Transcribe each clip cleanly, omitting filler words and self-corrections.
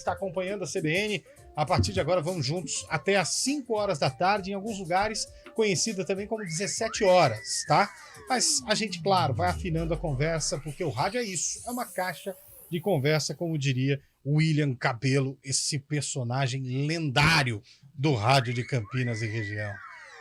Está acompanhando a CBN. A partir de agora vamos juntos até às 5 horas da tarde, em alguns lugares conhecida também como 17 horas, tá? Mas a gente, claro, vai afinando a conversa, porque o rádio é isso, é uma caixa de conversa, como diria William Cabelo, esse personagem lendário do rádio de Campinas e região.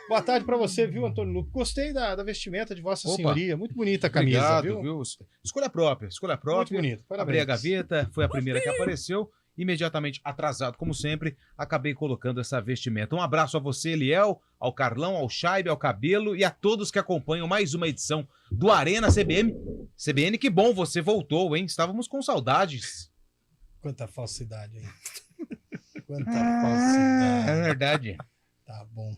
Boa tarde para você, viu, Antônio Lupe? Gostei da vestimenta de Vossa Senhoria. Muito bonita a camisa, obrigado, viu? Escolha própria. Muito bonito. Parabéns. Abri a gaveta, foi a primeira que apareceu. Imediatamente atrasado, como sempre, acabei colocando essa vestimenta. Um abraço a você, Eliel, ao Carlão, ao Chaibe, ao Cabelo e a todos que acompanham mais uma edição do Arena CBN. CBN, que bom, você voltou, hein? Estávamos com saudades. Quanta falsidade, hein? Quanta falsidade. É verdade. Tá bom.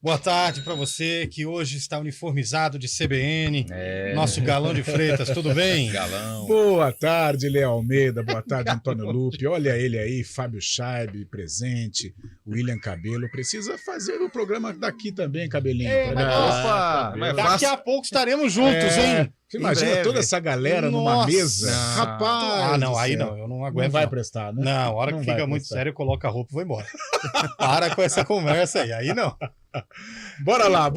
Boa tarde para você que hoje está uniformizado de CBN. Nosso Galão de Freitas, tudo bem? Galão. Boa tarde, Léo Almeida. Boa tarde, Antônio Lupe. Olha ele aí, Fábio Chaibe, presente. William Cabelo. Precisa fazer o programa daqui também, Cabelinho. Opa! Daqui a pouco estaremos juntos, hein? Você imagina toda essa galera numa mesa? Rapaz! Ah, não, aí não, eu não aguento. Não vai prestar, né? Não, a hora que fica muito sério, eu coloco a roupa e vou embora. Para com essa conversa aí não. Bora lá.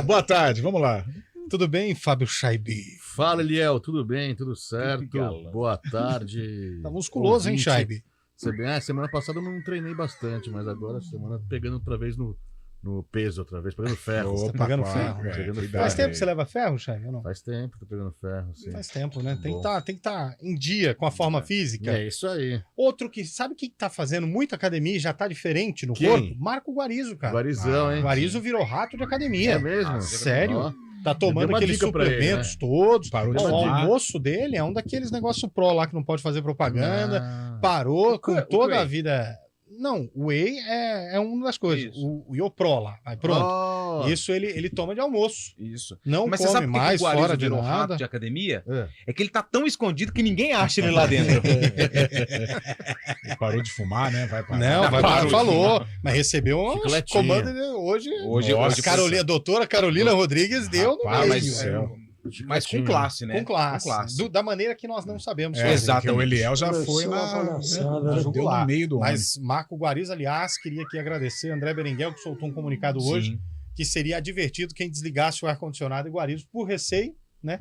Boa tarde, vamos lá. Tudo bem, Fábio Chaibe? Fala, Eliel, tudo bem? Tudo certo? Boa tarde. Tá musculoso, hein, Chaibe? Semana passada eu não treinei bastante, mas agora semana pegando outra vez no peso, pegando ferro. Você tá pegando ferro. Faz tempo que você leva ferro, Chaibe, ou não? Faz tempo que tô pegando ferro, sim. Faz tempo, né? Tem que estar em dia com a forma física. É isso aí. Outro que, sabe que tá fazendo muita academia e já tá diferente no corpo? Marco Guarizo, cara. Guarizão, hein? Guarizo virou rato de academia. É mesmo? Sério? Ó, tá tomando aqueles suplementos todos. Parou de o almoço dele é um daqueles negócios pro lá que não pode fazer propaganda. Parou com toda a vida. Não, o whey é uma das coisas. O Iopró lá. Aí pronto. Isso ele toma de almoço. Isso. Não Mas come você sabe mais que o fora de virou nada. rato de academia? É que ele tá tão escondido que ninguém acha ele lá dentro. Parou de fumar, né? Vai parar. Não, vai parar. Falou. Mas recebeu um comando hoje. Hoje a doutora Carolina Rodrigues deu no meio. Mas com classe, né? Com classe. Da maneira que nós não sabemos. Exatamente. O Eliel já foi deu no meio do homem. Mas Marco Guariz, aliás, queria aqui agradecer André Berenguel, que soltou um comunicado hoje, que seria divertido quem desligasse o ar-condicionado e Guariz por receio, né?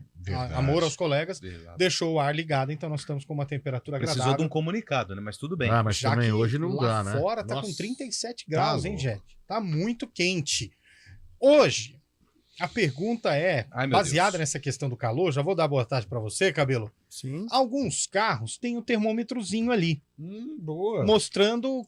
Amor aos colegas, deixou o ar ligado, então nós estamos com uma temperatura agradável. Precisou de um comunicado, né? Mas tudo bem. Mas já também hoje não dá, né? Lá fora tá com 37 graus, hein, gente? Tá muito quente. Hoje, a pergunta é, baseada nessa questão do calor, já vou dar boa tarde para você, Cabelo. Sim. Alguns carros têm um termômetrozinho ali, boa. mostrando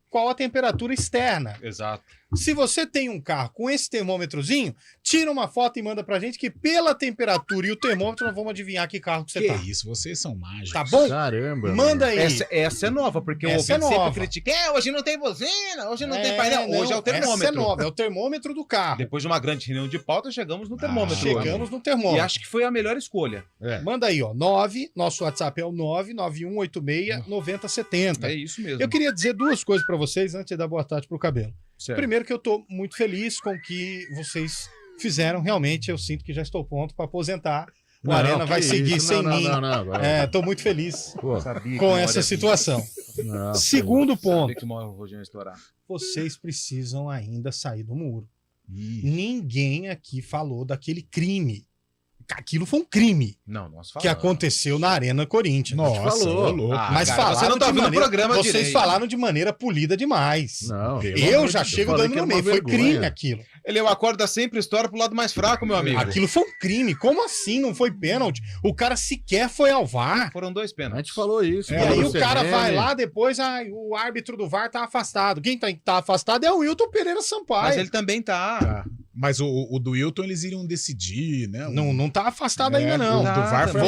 qual a temperatura externa. Exato. Se você tem um carro com esse termômetrozinho, tira uma foto e manda pra gente que pela temperatura e o termômetro nós vamos adivinhar que carro que você tá. Que isso, vocês são mágicos. Tá bom? Caramba. Manda aí. Essa é nova, porque o ouvinte sempre critica. Hoje não tem buzina, hoje não tem painel. Hoje é o termômetro. Essa é nova, é o termômetro do carro. Depois de uma grande reunião de pauta, chegamos no termômetro. Chegamos no termômetro. E acho que foi a melhor escolha. Manda aí, ó. Nosso WhatsApp é o 991869070. É isso mesmo. Eu queria dizer duas coisas pra vocês antes de dar boa tarde pro Cabelo. Certo. Primeiro que eu tô muito feliz com o que vocês fizeram. Realmente, eu sinto que já estou pronto para aposentar. O Arena vai seguir sem mim. Tô muito feliz com essa situação. Segundo ponto. Vocês precisam ainda sair do muro. Ninguém aqui falou daquele crime. Aquilo foi um crime que aconteceu na Arena Corinthians. Nossa, falou. Mas você não tá vendo o programa vocês direito. Falaram de maneira polida demais. Não, eu já chego dando no meio. Foi crime aquilo. Ele acorda sempre história pro lado mais fraco, meu amigo. Aquilo foi um crime. Como assim? Não foi pênalti? O cara sequer foi ao VAR. Foram 2 pênaltis. A gente falou isso. E aí o cara vai lá depois, o árbitro do VAR tá afastado. Quem tá afastado é o Wilton Pereira Sampaio. Mas ele também tá. Mas o do Wilton eles iriam decidir, né? Não tá afastado ainda, não. O do VAR foi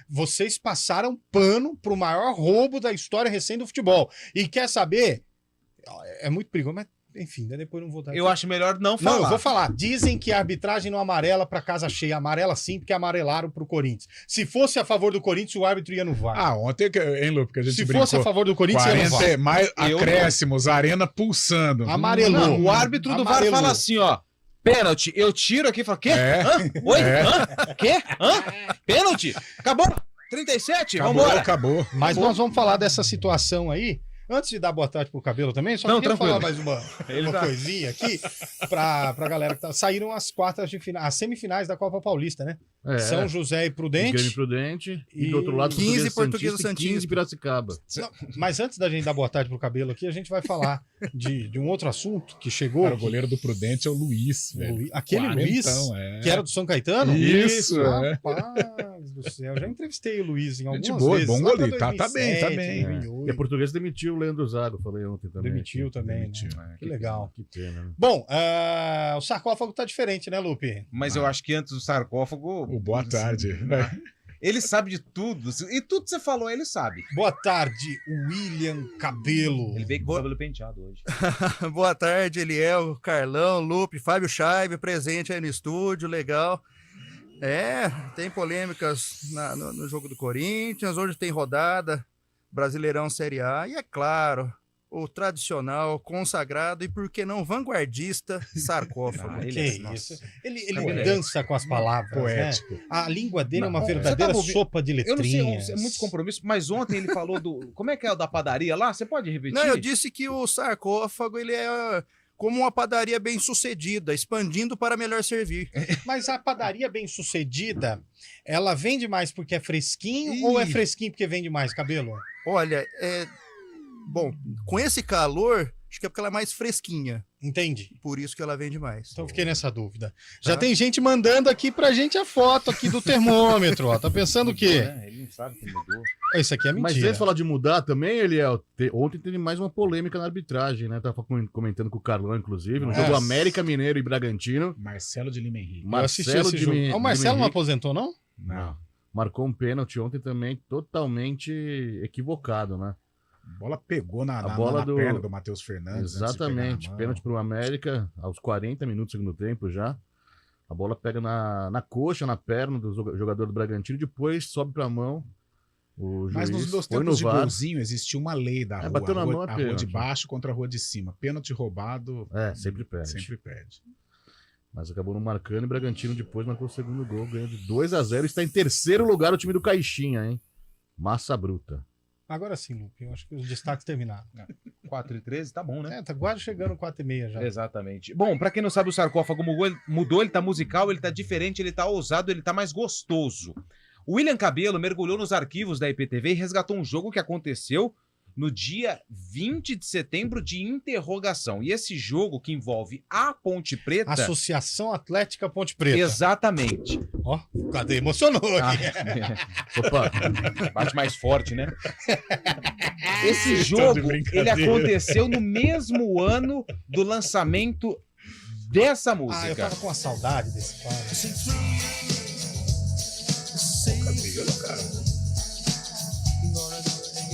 vocês passaram pano pro maior roubo da história recente do futebol. E quer saber? É muito perigoso, mas enfim, depois não vou dar. Eu acho melhor não falar. Não, eu vou falar. Dizem que a arbitragem não amarela pra casa cheia. Amarela sim, porque amarelaram pro Corinthians. Se fosse a favor do Corinthians, o árbitro ia no VAR. Ontem, hein, Lu, porque a gente Se brincou, fosse a favor do Corinthians, ia no VAR. mais acréscimos, a Arena pulsando. Amarelou. Não, o árbitro do VAR fala assim, ó. Pênalti, eu tiro aqui e falo, quê? Oi? Quê? Pênalti? Acabou? 37? Acabou, Vambora. acabou. Mas nós vamos falar dessa situação aí. Antes de dar boa tarde pro Cabelo também, só Não, queria falar tranquilo. mais uma coisinha aqui pra galera que tá. Saíram as quartas de final, as semifinais da Copa Paulista, né? São José e Grêmio Prudente. Prudente. E E do outro lado, 15 Portuguesa Portuguesa Santista e 15 Santista. Piracicaba. Não, mas antes da gente dar boa tarde pro Cabelo aqui, a gente vai falar de um outro assunto que chegou. Cara, o goleiro do Prudente é o Luiz, velho. Aquele Luiz, é. que era do São Caetano? Isso, é. Rapaz do céu. Já entrevistei o Luiz em algumas Gente boa, vezes. bom lá pra goleiro. Tá bem, tá 2007, bem. 2008. E a Portuguesa demitiu o Leandro Zago, falei ontem também. Demitiu também, Demitiu. né? Que legal. Que pena, né? Bom, o sarcófago tá diferente, né, Lupe? Mas eu acho que antes do sarcófago... O boa tarde. Ele sabe de tudo. E tudo que você falou, ele sabe. Boa tarde, William Cabelo. Ele veio com o cabelo penteado hoje. Boa tarde, Eliel, Carlão, Lupe, Fábio Scheibe, presente aí no estúdio, legal. Tem polêmicas no jogo do Corinthians, hoje tem rodada, Brasileirão Série A, e é claro, o tradicional, consagrado e, por que não, vanguardista sarcófago. Ah, ele Que é- isso? nossa. Ele Cabelo é dança com as palavras, né? Poético. A língua dele é uma Não, verdadeira você tava ouvindo- sopa de Eu não sei, letrinhas. é muito compromisso, mas ontem ele falou do... Como é que é o da padaria lá? Você pode repetir? Não, eu disse que o sarcófago, ele é como uma padaria bem sucedida, expandindo para melhor servir. Mas a padaria bem-sucedida, ela vende mais porque é fresquinho ou é fresquinho porque vende mais, Cabelo? Olha, bom, com esse calor, acho que é porque ela é mais fresquinha, Entende? por isso que ela vende mais. Então fiquei nessa dúvida. Já tem gente mandando aqui pra gente a foto aqui do termômetro, ó. Tá pensando o quê? Ele não sabe que mudou. Isso aqui é Mas mentira. antes de falar de mudar também, Eliel, ontem teve mais uma polêmica na arbitragem, né? Tava comentando com o Carlão, inclusive, no jogo Nossa. América Mineiro e Bragantino. Marcelo de Lima Henrique. Eu assisti Marcelo esse de jogo. Mi- O Marcelo de não Henrique aposentou, não? Não. marcou um pênalti ontem também totalmente equivocado, né? A bola pegou na bola do- perna do Matheus Fernandes. antes de pegar Exatamente. na mão. Pênalti pro América aos 40 minutos do segundo tempo já. A bola pega na coxa, na perna do jogador do Bragantino, depois sobe pra mão. O Mas juiz nos meus foi no tempos de VAR. golzinho existia uma lei da rua. bateu na mão, é a rua pênalti. de baixo contra a rua de cima. Pênalti roubado Sempre perde. sempre perde. Mas acabou não marcando e o Bragantino depois marcou o segundo gol, ganhou de 2-0 e está em terceiro lugar o time do Caixinha, hein? Massa bruta. Agora sim, Lupe. Eu acho que os destaques terminaram. 4-13, tá bom, né? Tá quase chegando 4h30 já. Exatamente. Bom, pra quem não sabe, o sarcófago mudou, ele tá musical, ele tá diferente, ele tá ousado, ele tá mais gostoso. O William Cabelo mergulhou nos arquivos da IPTV e resgatou um jogo que aconteceu no dia 20 de setembro de interrogação. E esse jogo que envolve a Ponte Preta... Associação Atlética Ponte Preta. Exatamente. Ó, cadê? Emocionou Ah, aqui. Opa, bate mais forte, né? Esse Vocês jogo, estão de ele brincadeira. aconteceu no mesmo ano do lançamento dessa música. Ah, eu tava com a saudade desse quadro.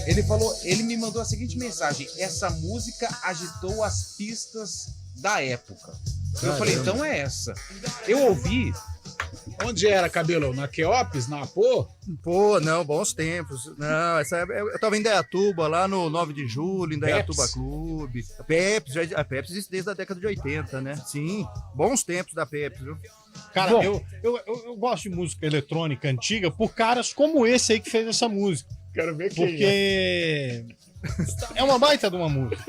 Ele falou, ele me mandou a seguinte mensagem: essa música agitou as pistas da época. Eu falei, então é essa. Eu ouvi, Onde era, Cabelo? Na Queopes? Na Apô? Pô, não, bons tempos. Não, eu tava em Indaiatuba, lá no 9 de julho, em Indaiatuba Pepsi? Clube. A Pepsi existe desde a década de 80, né? Sim, bons tempos da Pepsi, viu? Cara, Bom. eu gosto de música eletrônica antiga por caras como esse aí que fez essa música. Quero ver quem é. Porque é uma baita de uma música.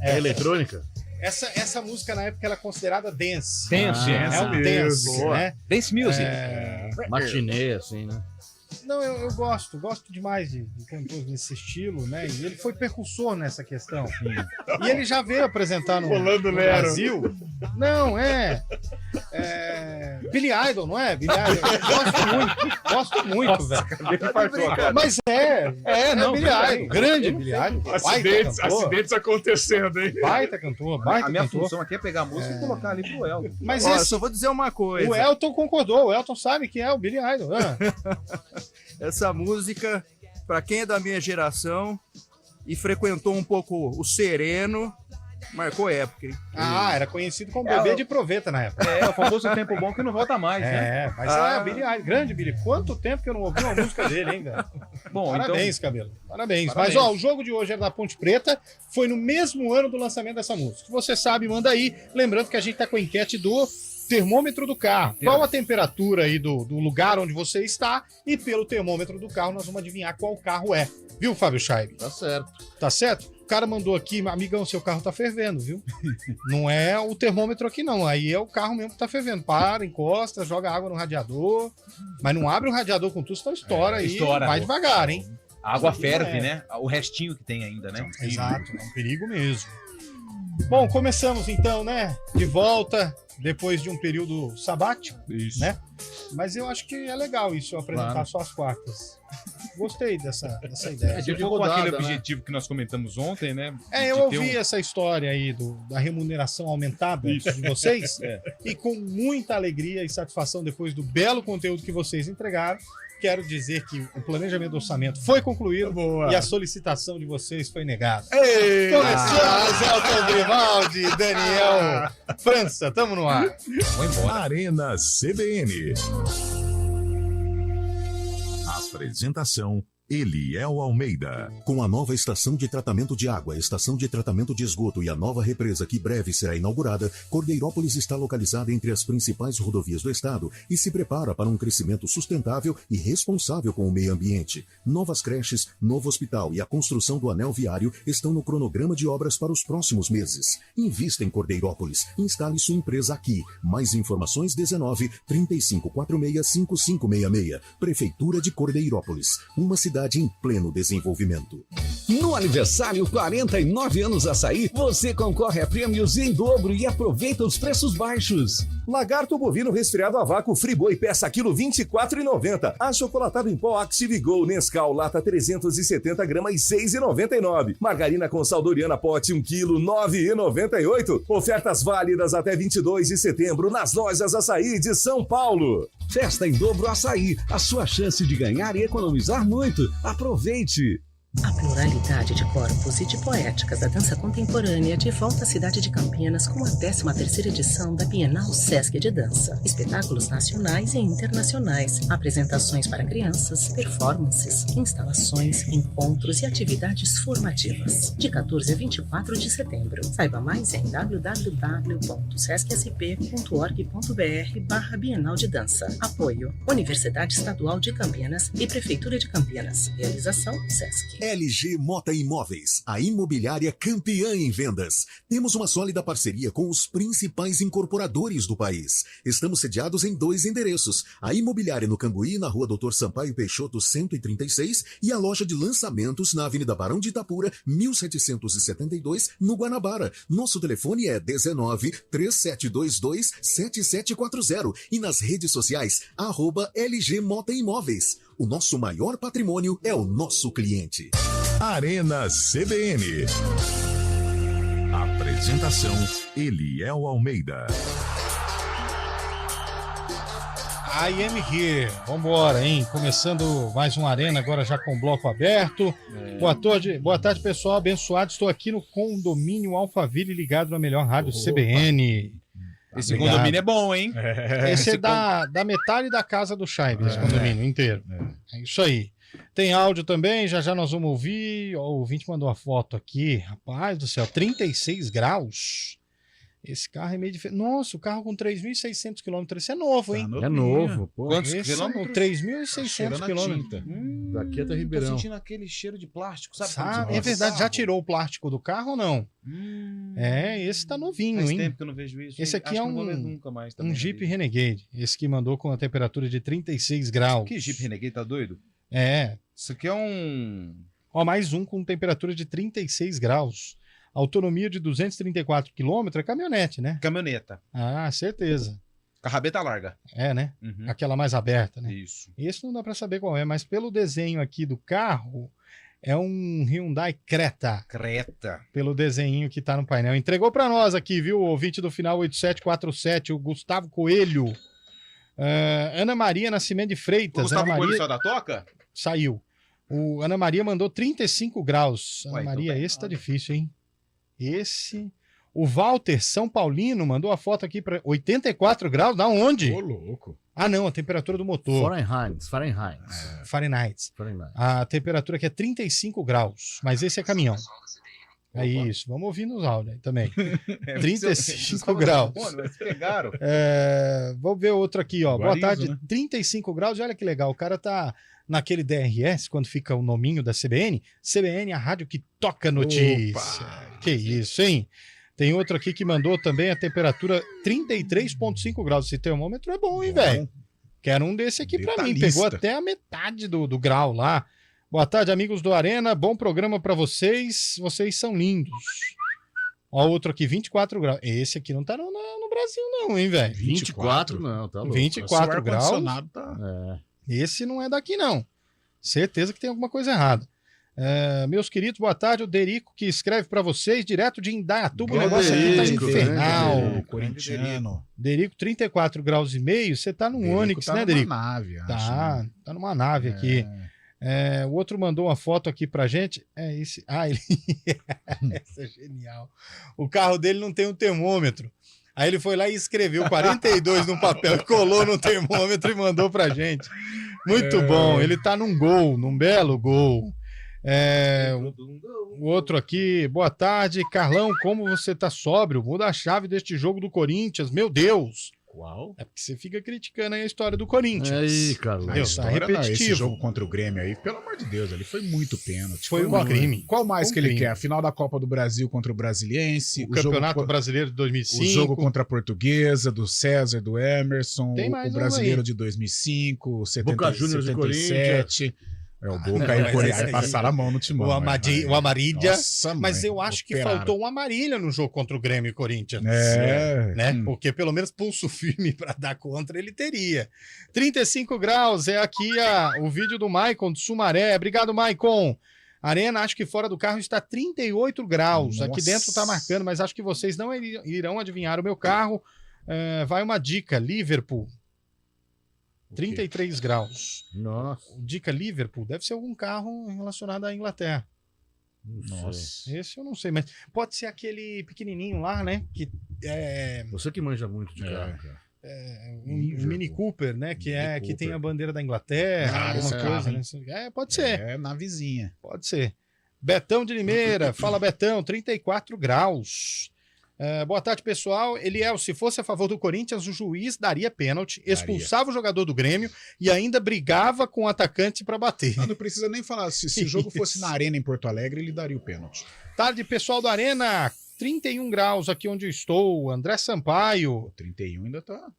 é eletrônica? Essa música na época era considerada dance. Dance, É um dance, boa. né? Dance Music. Matinê, assim, né? Não, eu gosto demais de cantores nesse estilo, né? E ele foi percussor nessa questão. E ele já veio apresentar no Brasil. Não, Billy Idol, não é? Billy Idol. Eu gosto muito, velho. Mas não, Billy verdade. Idol, grande Billy Idol. Baita Acidentes, cantor, acidentes acontecendo, hein? baita cantor, baita A minha cantor. função aqui é pegar a música e colocar ali pro Elton. Mas Ó, esse, só vou dizer uma coisa. o Elton concordou, o Elton sabe que é o Billy Idol. Essa música, pra quem é da minha geração e frequentou um pouco o Sereno, marcou época, hein? Era conhecido como bebê de proveta na época. É, o famoso tempo bom que não volta mais, né? Mas Billy Idol, grande Billy. Quanto tempo que eu não ouvi uma música dele, hein, cara? Bom, Parabéns, Cabelo. Parabéns. Parabéns. Mas, ó, o jogo de hoje era da Ponte Preta, foi no mesmo ano do lançamento dessa música. Se você sabe, manda aí. Lembrando que a gente tá com a enquete do termômetro do carro. Qual a temperatura aí do lugar onde você está e pelo termômetro do carro nós vamos adivinhar qual carro é. Viu, Fábio Scheibe? Tá certo. Tá certo? O cara mandou aqui, amigão, seu carro tá fervendo, viu? Não é o termômetro aqui não, aí é o carro mesmo que tá fervendo. Para, encosta, joga água no radiador, mas não abre o radiador com tudo, senão estoura aí, estoura, vai pô. devagar, hein? A água ferve, É. né? O restinho que tem ainda, né? Exato, é um perigo mesmo. Bom, começamos então, né? De volta, depois de um período sabático, Isso. né? Mas eu acho que é legal isso, eu apresentar Claro. só as quartas. Gostei dessa ideia. dia de Ficou com aquele rodada, né? objetivo que nós comentamos ontem, né? Eu De ter ouvi essa história aí da remuneração aumentada de vocês e com muita alegria e satisfação depois do belo conteúdo que vocês entregaram, quero dizer que o planejamento do orçamento foi concluído Boa. e a solicitação de vocês foi negada. Começamos, Elton Grimaldi, Daniel França, tamo no ar. Vou embora. Arena CBN. Apresentação: Eliel Almeida. Com a nova estação de tratamento de água, estação de tratamento de esgoto e a nova represa que breve será inaugurada, Cordeirópolis está localizada entre as principais rodovias do estado e se prepara para um crescimento sustentável e responsável com o meio ambiente. Novas creches, novo hospital e a construção do anel viário estão no cronograma de obras para os próximos meses. Invista em Cordeirópolis. Instale sua empresa aqui. Mais informações 19 3546 5566. Prefeitura de Cordeirópolis. Uma cidade em pleno desenvolvimento. No aniversário 49 anos Açaí, você concorre a prêmios em dobro e aproveita os preços baixos. Lagarto bovino resfriado a vácuo Friboi peça quilo 24,90. Achocolatado em pó Active Go Nescau lata 370 gramas 6,99. Margarina com sal Doriana pote 1 quilo 9,98. Ofertas válidas até 22 de setembro nas lojas Açaí de São Paulo. Festa em dobro Açaí, a sua chance de ganhar e economizar muito. Aproveite! A pluralidade de corpos e de poéticas da dança contemporânea de volta à cidade de Campinas com a 13ª edição da Bienal Sesc de Dança. Espetáculos nacionais e internacionais, apresentações para crianças, performances, instalações, encontros e atividades formativas. De 14 a 24 de setembro. Saiba mais em www.sescsp.org.br/Bienal de Dança. Apoio: Universidade Estadual de Campinas e Prefeitura de Campinas. Realização Sesc. LG Mota Imóveis, a imobiliária campeã em vendas. Temos uma sólida parceria com os principais incorporadores do país. Estamos sediados em 2 endereços. A imobiliária no Cambuí, na rua Doutor Sampaio Peixoto 136, e a loja de lançamentos na Avenida Barão de Itapura, 1772, no Guanabara. Nosso telefone é 19 3722 7740 e nas redes sociais, @LG Mota Imóveis. O nosso maior patrimônio é o nosso cliente. Arena CBN. Apresentação: Eliel Almeida. I am here. Vambora, hein? Começando mais uma Arena, agora já com o bloco aberto. Boa tarde, pessoal. Abençoado. Estou aqui no condomínio Alphaville, ligado na melhor rádio CBN. Esse Obrigado. condomínio é bom, hein? Esse é da metade da casa do Scheibe, esse condomínio inteiro. É isso aí. Tem áudio também, já nós vamos ouvir. Ó, o ouvinte mandou a foto aqui. Rapaz do céu, 36 graus. Esse carro é meio diferente. Nossa, o carro com 3.600 quilômetros. Esse é novo, hein? É novo, pô. Quantos Esse quilômetros? 3.600 quilômetros. Daqui até Tô Ribeirão. sentindo aquele cheiro de plástico, sabe? É verdade, já tirou o plástico do carro ou não? Esse tá novinho, Faz hein? tempo que eu não vejo isso. Esse aqui Acho é que não vou ver um nunca mais também na Jeep vida. Renegade. Esse que mandou com a temperatura de 36 graus. Que Jeep Renegade, tá doido? É. Isso aqui é um... Ó, mais um com temperatura de 36 graus. Autonomia de 234 km, é caminhonete, né? Caminhoneta. Ah, certeza. Carrabeta larga. É, né? Uhum. Aquela mais aberta, né? Isso. Esse não dá pra saber qual é, mas pelo desenho aqui do carro, é um Hyundai Creta. Creta. Pelo desenho que tá no painel. Entregou pra nós aqui, viu? O ouvinte do final 8747, o Gustavo Coelho. Ana Maria Nascimento de Freitas. O Gustavo Ana Coelho Maria saiu da toca? saiu. O Ana Maria mandou 35 graus. Ana Ué, então Maria, tá esse tá errado. difícil, hein? Esse. O Walter São Paulino mandou a foto aqui para 84 graus. Da onde? Ô, louco. Ah, não, a temperatura do motor. Fahrenheit. Fahrenheit. A temperatura aqui é 35 graus, mas esse é caminhão. É isso, vamos ouvir nos áudios aí também. É, 35 graus. Mas pegaram. Vamos ver outro aqui, ó. Boa Guarizo, tarde, né? 35 graus. E olha que legal, o cara tá naquele DRS, quando fica o nominho da CBN. CBN, a rádio que toca notícia. Que isso, hein? Tem outro aqui que mandou também a temperatura 33,5 graus. Esse termômetro é bom, hein, velho? Quero um desse aqui pra mim. Detalhista. Pegou até a metade do grau lá. Boa tarde, amigos do Arena. Bom programa pra vocês. Vocês são lindos. Ó, outro aqui, 24 graus. Esse aqui não tá no Brasil, não, hein, velho? 24 não, tá louco. 24 graus. Ar-condicionado tá... Esse não é daqui, não. Certeza que tem alguma coisa errada. Meus queridos, boa tarde. O Derico que escreve pra vocês direto de Indaiatuba. O negócio aqui tá Derico, infernal. O corintiano. Derico, 34 graus e meio. Você tá num Derico Onix, tá né, numa Derico? nave, acho, Tá, né? tá numa nave aqui. O outro mandou uma foto aqui pra gente. Esse. Ele. Essa é genial. O carro dele não tem um termômetro. Aí ele foi lá e escreveu 42 no papel, colou no termômetro e mandou pra gente. Muito bom. Ele tá num Gol, num belo Gol. O outro aqui, boa tarde, Carlão, como você tá sóbrio? Muda a chave deste jogo do Corinthians, meu Deus. Qual? É porque você fica criticando aí a história do Corinthians. Aí, Carlão. Meu, tá História, não, esse repetitivo. jogo contra o Grêmio aí, pelo amor de Deus, ali foi muito pênalti. Foi um muito. crime. Qual mais Foi que um ele crime. quer? A final da Copa do Brasil contra o Brasiliense, O Campeonato jogo, Brasileiro de 2005. o jogo contra a Portuguesa, do César, do Emerson, Tem mais o uns Brasileiro aí. de 2005, o 70, Boca Juniors de 77. O Boca Não, aí, mas Corinthians, esse aí aí- passaram a mão no timão. O Amarília. Nossa, Mas mãe, eu acho que operaram. faltou uma Marília no jogo contra o Grêmio e Corinthians. É. Né? Porque pelo menos pulso firme para dar contra ele teria. 35 graus é aqui o vídeo do Maicon de Sumaré. Obrigado, Maicon. Arena, acho que fora do carro está 38 graus. Aqui Nossa. dentro está marcando, mas acho que vocês não irão adivinhar o meu carro. Vai uma dica: Liverpool. 33 graus. Nossa. Dica Liverpool deve ser algum carro relacionado à Inglaterra. Nossa. Esse eu não sei, mas pode ser aquele pequenininho lá, né? Que é Você que manja muito de carro, cara. um Mini Cooper, né? Que Mini que tem Cooper. a bandeira da Inglaterra, Cara, alguma esse coisa, carro, né? Pode ser, É na vizinha. pode ser. Betão de Limeira, fala Betão, 34 graus. Boa tarde, pessoal. Eliel, se fosse a favor do Corinthians, o juiz daria pênalti, expulsava o jogador do Grêmio e ainda brigava com o atacante para bater. Não precisa nem falar. Se o jogo fosse na Arena em Porto Alegre, ele daria o pênalti. Tarde, pessoal do Arena, 31 graus aqui onde eu estou. André Sampaio, O 31 ainda tá.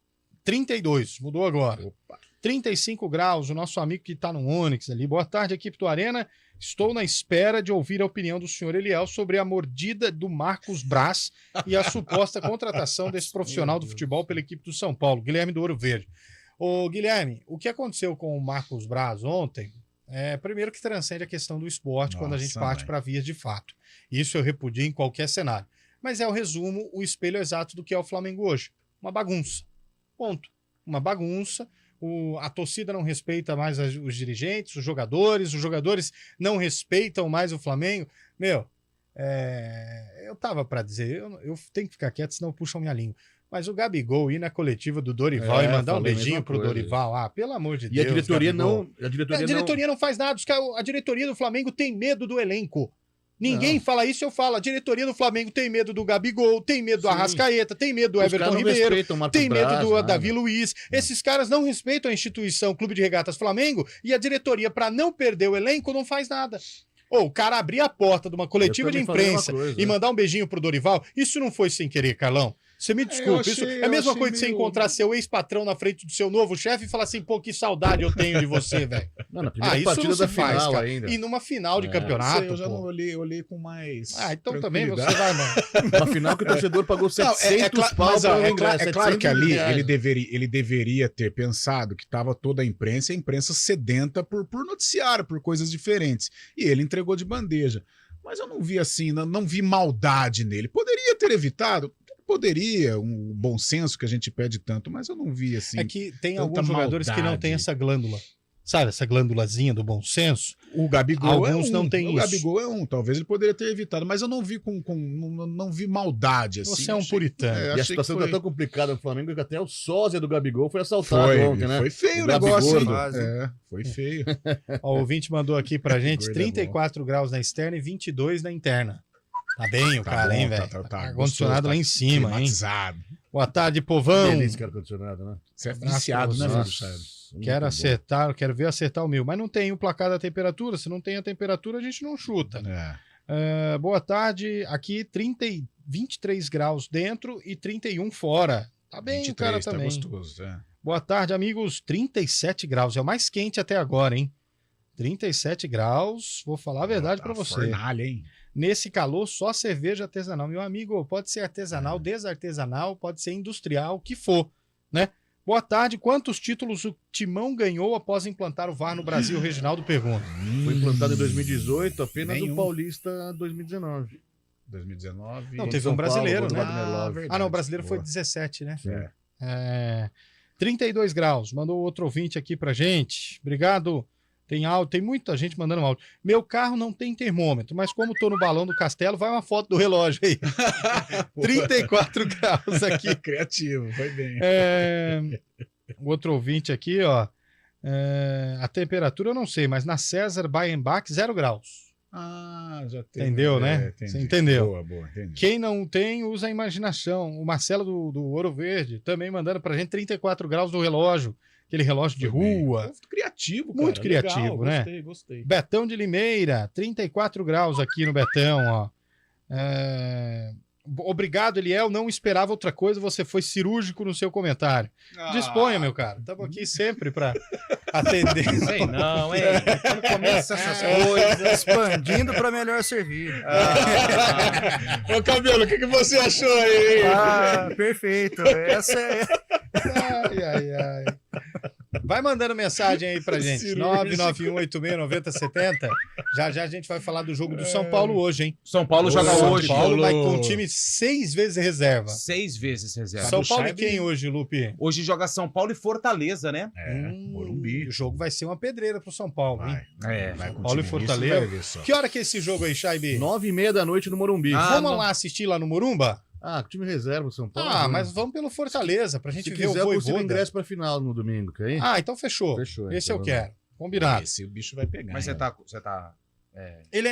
32, mudou agora. Opa. 35 graus, o nosso amigo que está no Onix ali. Boa tarde, equipe do Arena. Estou na espera de ouvir a opinião do senhor Eliel sobre a mordida do Marcos Braz e a suposta contratação desse profissional do futebol pela equipe do São Paulo, Guilherme do Ouro Verde. Ô, Guilherme, o que aconteceu com o Marcos Braz ontem, primeiro que transcende a questão do esporte quando a gente Nossa, parte mãe. para vias de fato. Isso eu repudio em qualquer cenário. Mas é o resumo, o espelho exato do que é o Flamengo hoje. Uma bagunça. Ponto. Uma bagunça. A torcida não respeita mais os dirigentes, os jogadores não respeitam mais o Flamengo. Meu, eu tava para dizer, eu tenho que ficar quieto, senão puxam minha língua. Mas o Gabigol ir na coletiva do Dorival e mandar um falei a beijinho mesma pro coisa. Dorival, pelo amor de E Deus. a diretoria Gabigol. não. A diretoria não faz nada, a diretoria do Flamengo tem medo do elenco. Ninguém fala isso, eu falo. A diretoria do Flamengo tem medo do Gabigol, tem medo do Sim. Arrascaeta, tem medo do Os Everton caras não Ribeiro, respeitam o Marcos tem medo Braz, do nada. Davi Luiz. Esses caras não respeitam a instituição Clube de Regatas Flamengo e a diretoria, para não perder o elenco, não faz nada. Ou o cara abrir a porta de uma coletiva de também falei a mesma imprensa coisa, e né? mandar um beijinho pro Dorival, isso não foi sem querer, Carlão. Você me desculpa, isso é a mesma coisa de você encontrar seu ex-patrão na frente do seu novo chefe e falar assim, pô, que saudade eu tenho de você, velho. Não, na primeira Isso partida não da se faz, final cara. ainda. E numa final de Não campeonato, sei, eu já pô. não olhei com mais. Então também você tranquilidade. vai, mano. Uma final que o torcedor pagou 700 pau Mas, ó, pra é ingresso, claro que 700 ali reais. ele deveria ter pensado que estava toda a imprensa sedenta por noticiário, por coisas diferentes. E ele entregou de bandeja. Mas eu não vi assim, não vi maldade nele. Poderia ter evitado? Poderia, um bom senso que a gente pede tanto, mas eu não vi assim. É que tem tanta alguns jogadores que não maldade. têm essa glândula. Sabe, essa glândulazinha do bom senso? O Gabigol Alguns não têm o isso. Gabigol é um, talvez ele poderia ter evitado, mas eu não vi não vi maldade assim. Você é um puritano. E a achei situação que tá tão complicada no Flamengo que até o sósia do Gabigol foi assaltado foi, ontem, né? foi feio o Gabi negócio. Gordo. hein? Foi feio. Ó, o ouvinte mandou aqui pra gente Gordo é bom. 34 graus na externa e 22 na interna. Tá bem o cara, hein, velho? Tá Ar-condicionado lá em cima, hein? climatizado. Boa tarde, povão. Delícia que ar-condicionado, né? Você é viciado, né, Nossa. Fábio? Quero acertar, quero ver acertar o meu. Mas não tem o placar da temperatura. Se não tem a temperatura, a gente não chuta. Boa tarde. Aqui 23 graus dentro e 31 fora. Tá bem 23, o cara também. Tá gostoso, Boa tarde, amigos. 37 graus. É o mais quente até agora, hein? 37 graus. Vou falar a verdade pra você. Fornalha, hein? Nesse calor, só cerveja artesanal. Meu amigo, pode ser artesanal, desartesanal, pode ser industrial, o que for, né? Boa tarde. Quantos títulos o Timão ganhou após implantar o VAR no Brasil? Reginaldo pergunta. Foi implantado em 2018, apenas Nenhum. o Paulista 2019. 2019. Não, teve um brasileiro, né? Verdade. Não, o brasileiro foi Boa. 17, né? É. 32 graus. Mandou outro ouvinte aqui pra gente. Obrigado. Tem áudio, tem muita gente mandando áudio. Meu carro não tem termômetro, mas como tô no balão do castelo, vai uma foto do relógio aí. 34 graus aqui. Criativo, foi bem. Outro ouvinte aqui, ó. A temperatura eu não sei, mas na César Bayenbach, 0 graus. Já teve. Entendeu, né? Entendi. Você entendeu? Boa, entendi. Quem não tem, usa a imaginação. O Marcelo do Ouro Verde também mandando pra gente 34 graus do relógio. Aquele relógio de rua. Muito criativo, cara. Muito criativo, Legal, né? Gostei. Betão de Limeira, 34 graus aqui no Betão, ó. Obrigado, Eliel. Não esperava outra coisa, você foi cirúrgico no seu comentário. Disponha, meu cara. Estamos aqui sempre para atender. Sei não, hein? Quando começa essas coisas. Expandindo para melhor servir. Ô, Cabelo, o que você achou aí? Perfeito. Essa é. Ai. Vai mandando mensagem aí pra gente. 991869070. Já a gente vai falar do jogo do São Paulo hoje, hein? São Paulo joga hoje. São Paulo vai com um time 6 vezes reserva. 6 vezes reserva. São Paulo e quem hoje, Lupe? Hoje joga São Paulo e Fortaleza, né? Morumbi. O jogo vai ser uma pedreira pro São Paulo, hein? Vai com Paulo e time Fortaleza. misto, vai ver só. Que hora que é esse jogo aí, Chaibi? 9h30 da noite no Morumbi. Vamos lá assistir lá no Morumba? Time reserva, São Paulo. Mas vamos pelo Fortaleza, pra gente Se ver quiser, o eu consigo Voivoda. ingresso pra final no domingo, quer ir? Então fechou. Esse eu quero. Combinado. Esse o bicho vai pegar. Mas você tá Ele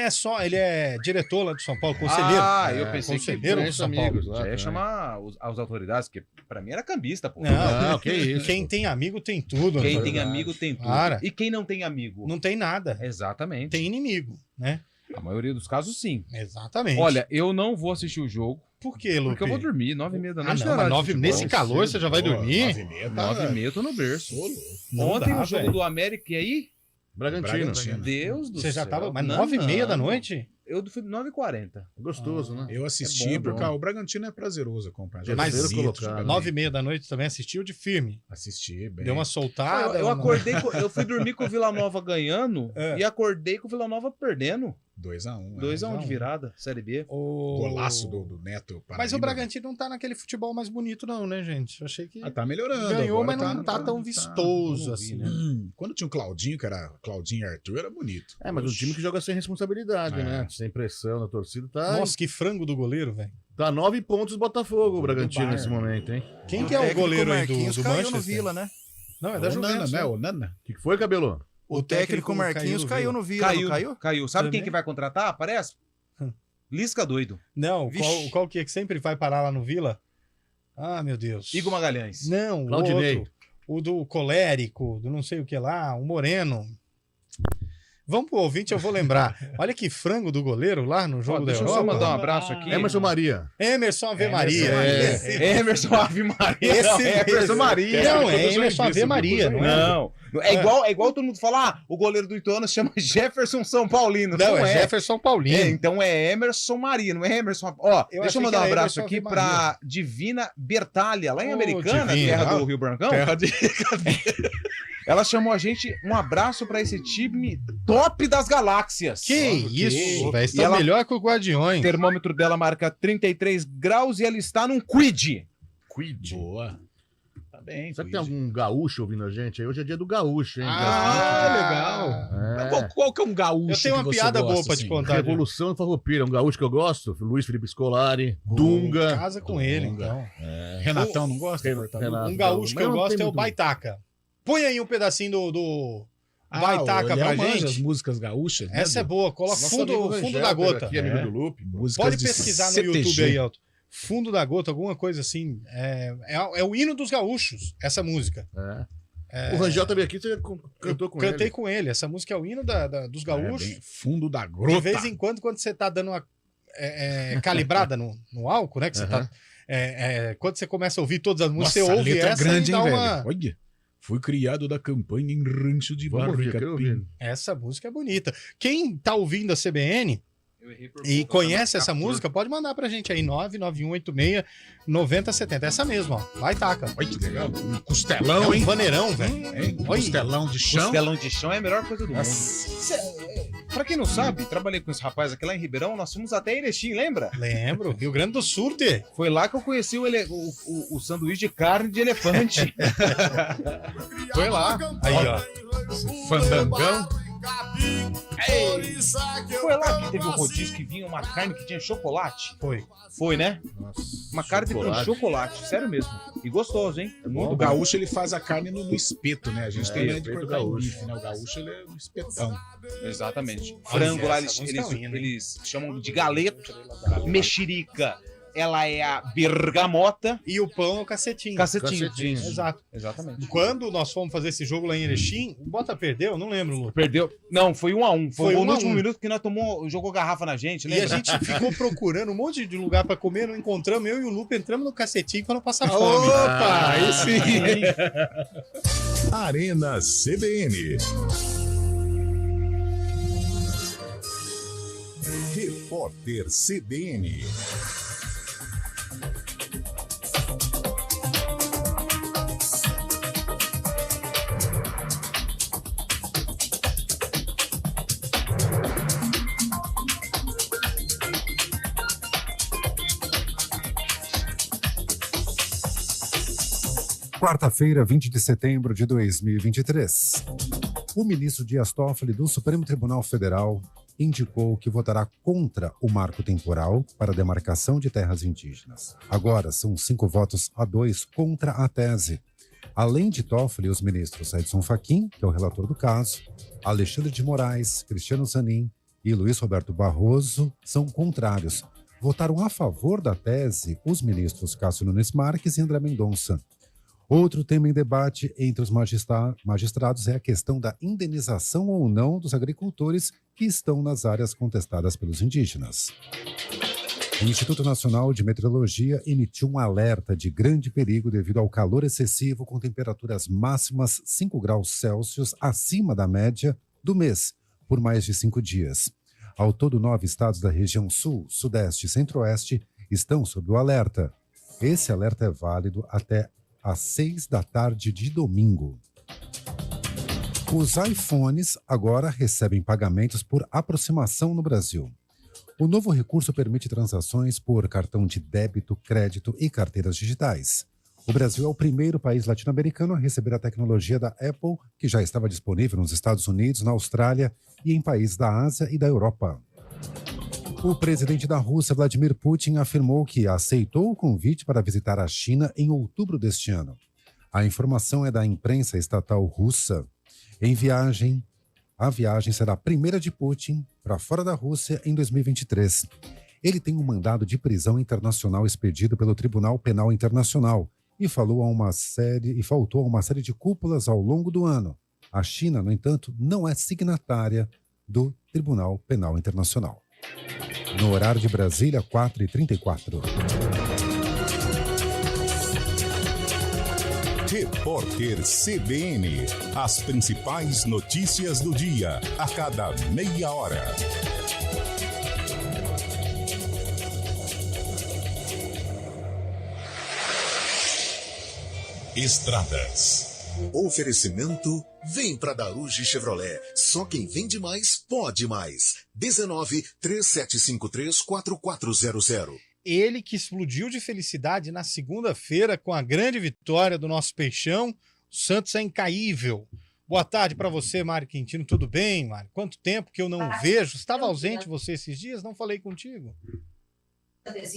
é diretor lá de São Paulo, conselheiro. Eu pensei conselheiro que do São Paulo. amigos lá, já ia né? chamar as autoridades, porque pra mim era cambista, pô. Não, que isso. Quem tem amigo tem tudo. Quem né? tem amigo tem tudo. Para. E quem não tem amigo? Não tem nada. Exatamente. Tem inimigo, né? A maioria dos casos, sim. Exatamente. Olha, eu não vou assistir o jogo. Por quê, Lupe? Porque eu vou dormir, 9h30 da noite. Não, mas 9 nesse calor você já vai dormir? 9h30 eu tô no berço. Não Ontem dá, o jogo velho. do América, e aí? Bragantino. Deus do Você céu. já tava. Mas Não, 9h30 da não. noite? Eu fui 9h40. Gostoso, né? Eu assisti, É bom, porque o Bragantino é prazeroso acompanhar. Já Mas visito, colocado. jogador. 9h30 da noite também assistiu de firme. Assisti, bem. Deu uma soltada. Eu acordei, eu fui dormir com o Vila Nova ganhando É. e acordei com o Vila Nova perdendo. 2x1. 2x1 de virada, Série B. Golaço do Neto. Mas o Paraíba. Bragantino não tá naquele futebol mais bonito, não, né, gente? Eu achei que Tá melhorando. ganhou, agora mas não tá tão vistoso não vi, assim, né? né? Quando tinha o Claudinho, que era Claudinho e Arthur, era bonito. Mas um time que joga sem responsabilidade, né? Sem pressão na torcida. Nossa, que frango do goleiro, velho. Tá 9 pontos Botafogo, o Bragantino, nesse momento, hein? Quem que é o goleiro aí do Marquinhos caiu Manchester? no Vila, né? Não, é da O Nana, Juventus. né? O Nana. O que foi, Cabelo? O técnico Marquinhos caiu no Vila, não caiu? Caiu. Sabe Também? quem que vai contratar? Parece? Lisca doido. Não, Vixe. qual que é que sempre vai parar lá no Vila? Ah, meu Deus. Igor Magalhães. Não, o Claudinei. outro. O do colérico, do não sei o que lá, o moreno. Vamos pro ouvinte, eu vou lembrar. Olha que frango do goleiro lá no jogo da Deixa eu Europa. só mandar um abraço aqui. Emerson Maria. Emerson Ave Maria. Emerson Ave Maria. Não, Esse Emerson mesmo. Maria. Não, é Emerson Ave Maria, não é? Não. É igual todo mundo fala, o goleiro do Ituano se chama Jefferson São Paulino. Não, é Jefferson Paulino. Então é Emerson Maria, não é Emerson. Ó, Eu deixa achei eu mandar um que era abraço Emerson aqui Ave Maria. pra Divina Bertalha, lá em Americana, Divina. terra do Rio Brancão. Terra de... Ela chamou a gente, um abraço pra esse time top das galáxias. Que isso, velho. E Está ela- melhor que o Guardiões. O termômetro dela marca 33 graus e ela está num quid. Boa. Tá bem. Será que tem algum gaúcho ouvindo a gente aí? Hoje é dia do gaúcho, hein? legal. É. Qual que é um gaúcho? Eu tenho uma que você piada gosta, boa pra te assim? contar. Revolução do Farroupilha, um gaúcho que eu gosto. Luiz Felipe Scolari, Dunga. Casa com ele, então. Renatão não gosta? Renato. Um gaúcho que Mas eu não gosto tem é o muito- Baitaca. Põe aí um pedacinho do baitaca pra gente. As músicas gaúchas. né, Essa é boa, coloca Nosso fundo amigo Rangel da teve gota. aqui, amigo do Lupe. Músicas Pode de pesquisar no CTG. YouTube aí, Elton. Fundo da gota, alguma coisa assim. É o hino dos gaúchos, essa música. O Rangel também aqui, você cantou com Cantei ele. com ele. Essa música é o hino dos gaúchos. Bem, fundo da De grota. vez em quando você tá dando uma calibrada no álcool, né? Que você tá, quando você começa a ouvir todas as músicas, Nossa, você ouve letra essa grande, e dá hein, uma... velho? Olha. Fui criado da campanha em Rancho de Vamos ouvir, quero Barricapim. ouvir. Essa música é bonita. Quem tá ouvindo a CBN e conhece essa música, pode mandar pra gente aí, 99186-9070. Essa mesma, ó. Vai, taca. Olha que legal. Um É costelão, um hein? vaneirão, velho. Hein? Oi. Costelão de chão. Costelão de chão é a melhor coisa do mundo. Nossa. Pra quem não sabe, trabalhei com esse rapaz aqui lá em Ribeirão, nós fomos até Erechim, lembra? Lembro, Rio Grande do Sul, Tê. Foi lá que eu conheci o sanduíche de carne de elefante. Foi lá. Aí, ó. Fandangão. Foi lá que teve o rodízio que vinha uma carne que tinha chocolate. Foi, né? Nossa, Uma carne com chocolate, sério mesmo. E gostoso, hein? É muito O bom. gaúcho ele faz a carne no espeto, né? A gente tem medo de espeto cortar em gaúcho. bife, né? O gaúcho ele é um espetão. Exatamente. Mas Frango lá, essa música é um hino, hein? eles chamam de galeto. Mexerica, ela é a bergamota. E o pão é o cacetinho. Cacetinho. Exato. Exatamente. Quando nós fomos fazer esse jogo lá em Erechim, o Bota perdeu, não lembro, Lu. Perdeu. Não, foi 1-1. Foi Foi no 1 a 1. último minuto que nós jogou garrafa na gente, E lembra? a gente ficou procurando um monte de lugar pra comer, não encontramos. Eu e o Lupe entramos no cacetinho pra não passar fome. Opa, aí sim. Arena CBN. Repórter CBN. Quarta-feira, 20 de setembro de 2023. O ministro Dias Toffoli do Supremo Tribunal Federal indicou que votará contra o marco temporal para a demarcação de terras indígenas. Agora são 5 votos a 2 contra a tese. Além de Toffoli, os ministros Edson Fachin, que é o relator do caso, Alexandre de Moraes, Cristiano Zanin e Luiz Roberto Barroso são contrários. Votaram a favor da tese os ministros Cássio Nunes Marques e André Mendonça. Outro tema em debate entre os magistrados é a questão da indenização ou não dos agricultores que estão nas áreas contestadas pelos indígenas. O Instituto Nacional de Meteorologia emitiu um alerta de grande perigo devido ao calor excessivo com temperaturas máximas 5 graus Celsius acima da média do mês, por mais de 5 dias. Ao todo, 9 estados da região Sul, Sudeste e Centro-Oeste estão sob o alerta. Esse alerta é válido até às 6 da tarde de domingo. Os iPhones agora recebem pagamentos por aproximação no Brasil. O novo recurso permite transações por cartão de débito, crédito e carteiras digitais. O Brasil é o primeiro país latino-americano a receber a tecnologia da Apple, que já estava disponível nos Estados Unidos, na Austrália e em países da Ásia e da Europa. O presidente da Rússia, Vladimir Putin, afirmou que aceitou o convite para visitar a China em outubro deste ano. A informação é da imprensa estatal russa. A viagem será a primeira de Putin para fora da Rússia em 2023. Ele tem um mandado de prisão internacional expedido pelo Tribunal Penal Internacional e faltou a uma série de cúpulas ao longo do ano. A China, no entanto, não é signatária do Tribunal Penal Internacional. No horário de Brasília, 4h34. Repórter CBN. As principais notícias do dia, a cada meia hora. Estradas. Oferecimento: vem pra Daruge Chevrolet. Só quem vende mais, pode mais. 19-3753-4400. Ele que explodiu de felicidade na segunda-feira com a grande vitória do nosso Peixão. O Santos é incaível. Boa tarde para você, Mário Quintino. Tudo bem, Mário? Quanto tempo que eu não vejo? Estava ausente você esses dias? Não falei contigo?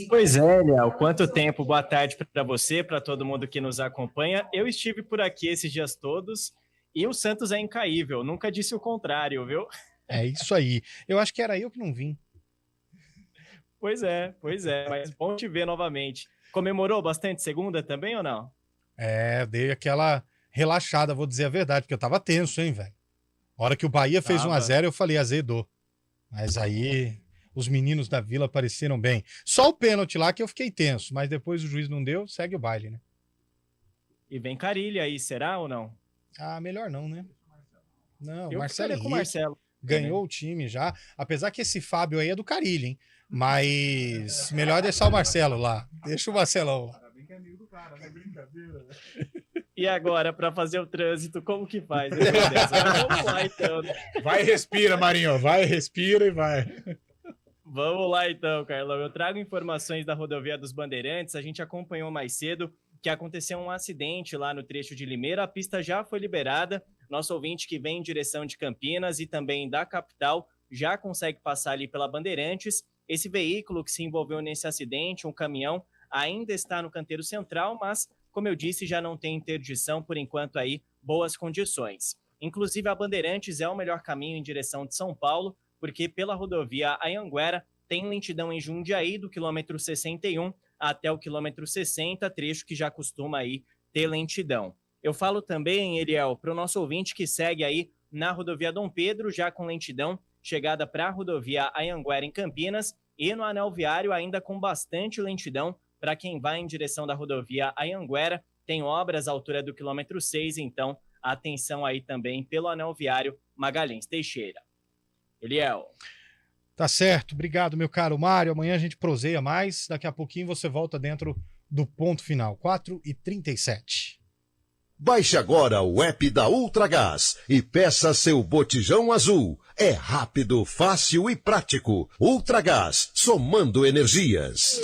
Pois é, Léo. Quanto tempo? Boa tarde para você, para todo mundo que nos acompanha. Eu estive por aqui esses dias todos E o Santos é incaível, nunca disse o contrário, viu? É isso aí. Eu acho que era eu que não vim. Pois é, mas bom te ver novamente. Comemorou bastante segunda também ou não? Dei aquela relaxada, vou dizer a verdade, porque eu tava tenso, hein, velho. A hora que o Bahia fez 1-0, eu falei, azedou. Mas aí, os meninos da Vila apareceram bem. Só o pênalti lá que eu fiquei tenso, mas depois o juiz não deu, segue o baile, né? E vem Carille aí, será ou não? Ah, melhor não, né? Não, eu Marcelo ficaria com o Marcelo. Ganhou o time já, apesar que esse Fábio aí é do Carille, hein? Mas melhor deixar o Marcelo lá. Deixa o Marcelão lá. E agora, para fazer o trânsito, como que faz? Vamos lá, então. Vai, respira, Marinho. Vai, respira e vai. Vamos lá, então, Carlão. Eu trago informações da rodovia dos Bandeirantes. A gente acompanhou mais cedo que aconteceu um acidente lá no trecho de Limeira. A pista já foi liberada. Nosso ouvinte que vem em direção de Campinas e também da capital já consegue passar ali pela Bandeirantes. Esse veículo que se envolveu nesse acidente, um caminhão, ainda está no canteiro central, mas, como eu disse, já não tem interdição, por enquanto aí, boas condições. Inclusive, a Bandeirantes é o melhor caminho em direção de São Paulo, porque pela rodovia Anhanguera tem lentidão em Jundiaí, do quilômetro 61 até o quilômetro 60, trecho que já costuma aí ter lentidão. Eu falo também, Eliel, para o nosso ouvinte que segue aí na rodovia Dom Pedro, já com lentidão, chegada para a rodovia Anhanguera em Campinas, e no anel viário ainda com bastante lentidão para quem vai em direção da rodovia Anhanguera. Tem obras à altura do quilômetro 6, então atenção aí também pelo anel viário Magalhães Teixeira. Eliel. Tá certo, obrigado, meu caro Mário. Amanhã a gente proseia mais. Daqui a pouquinho você volta dentro do ponto final, 4h37. Baixe agora o app da Ultragaz e peça seu botijão azul. É rápido, fácil e prático. Ultragaz, somando energias.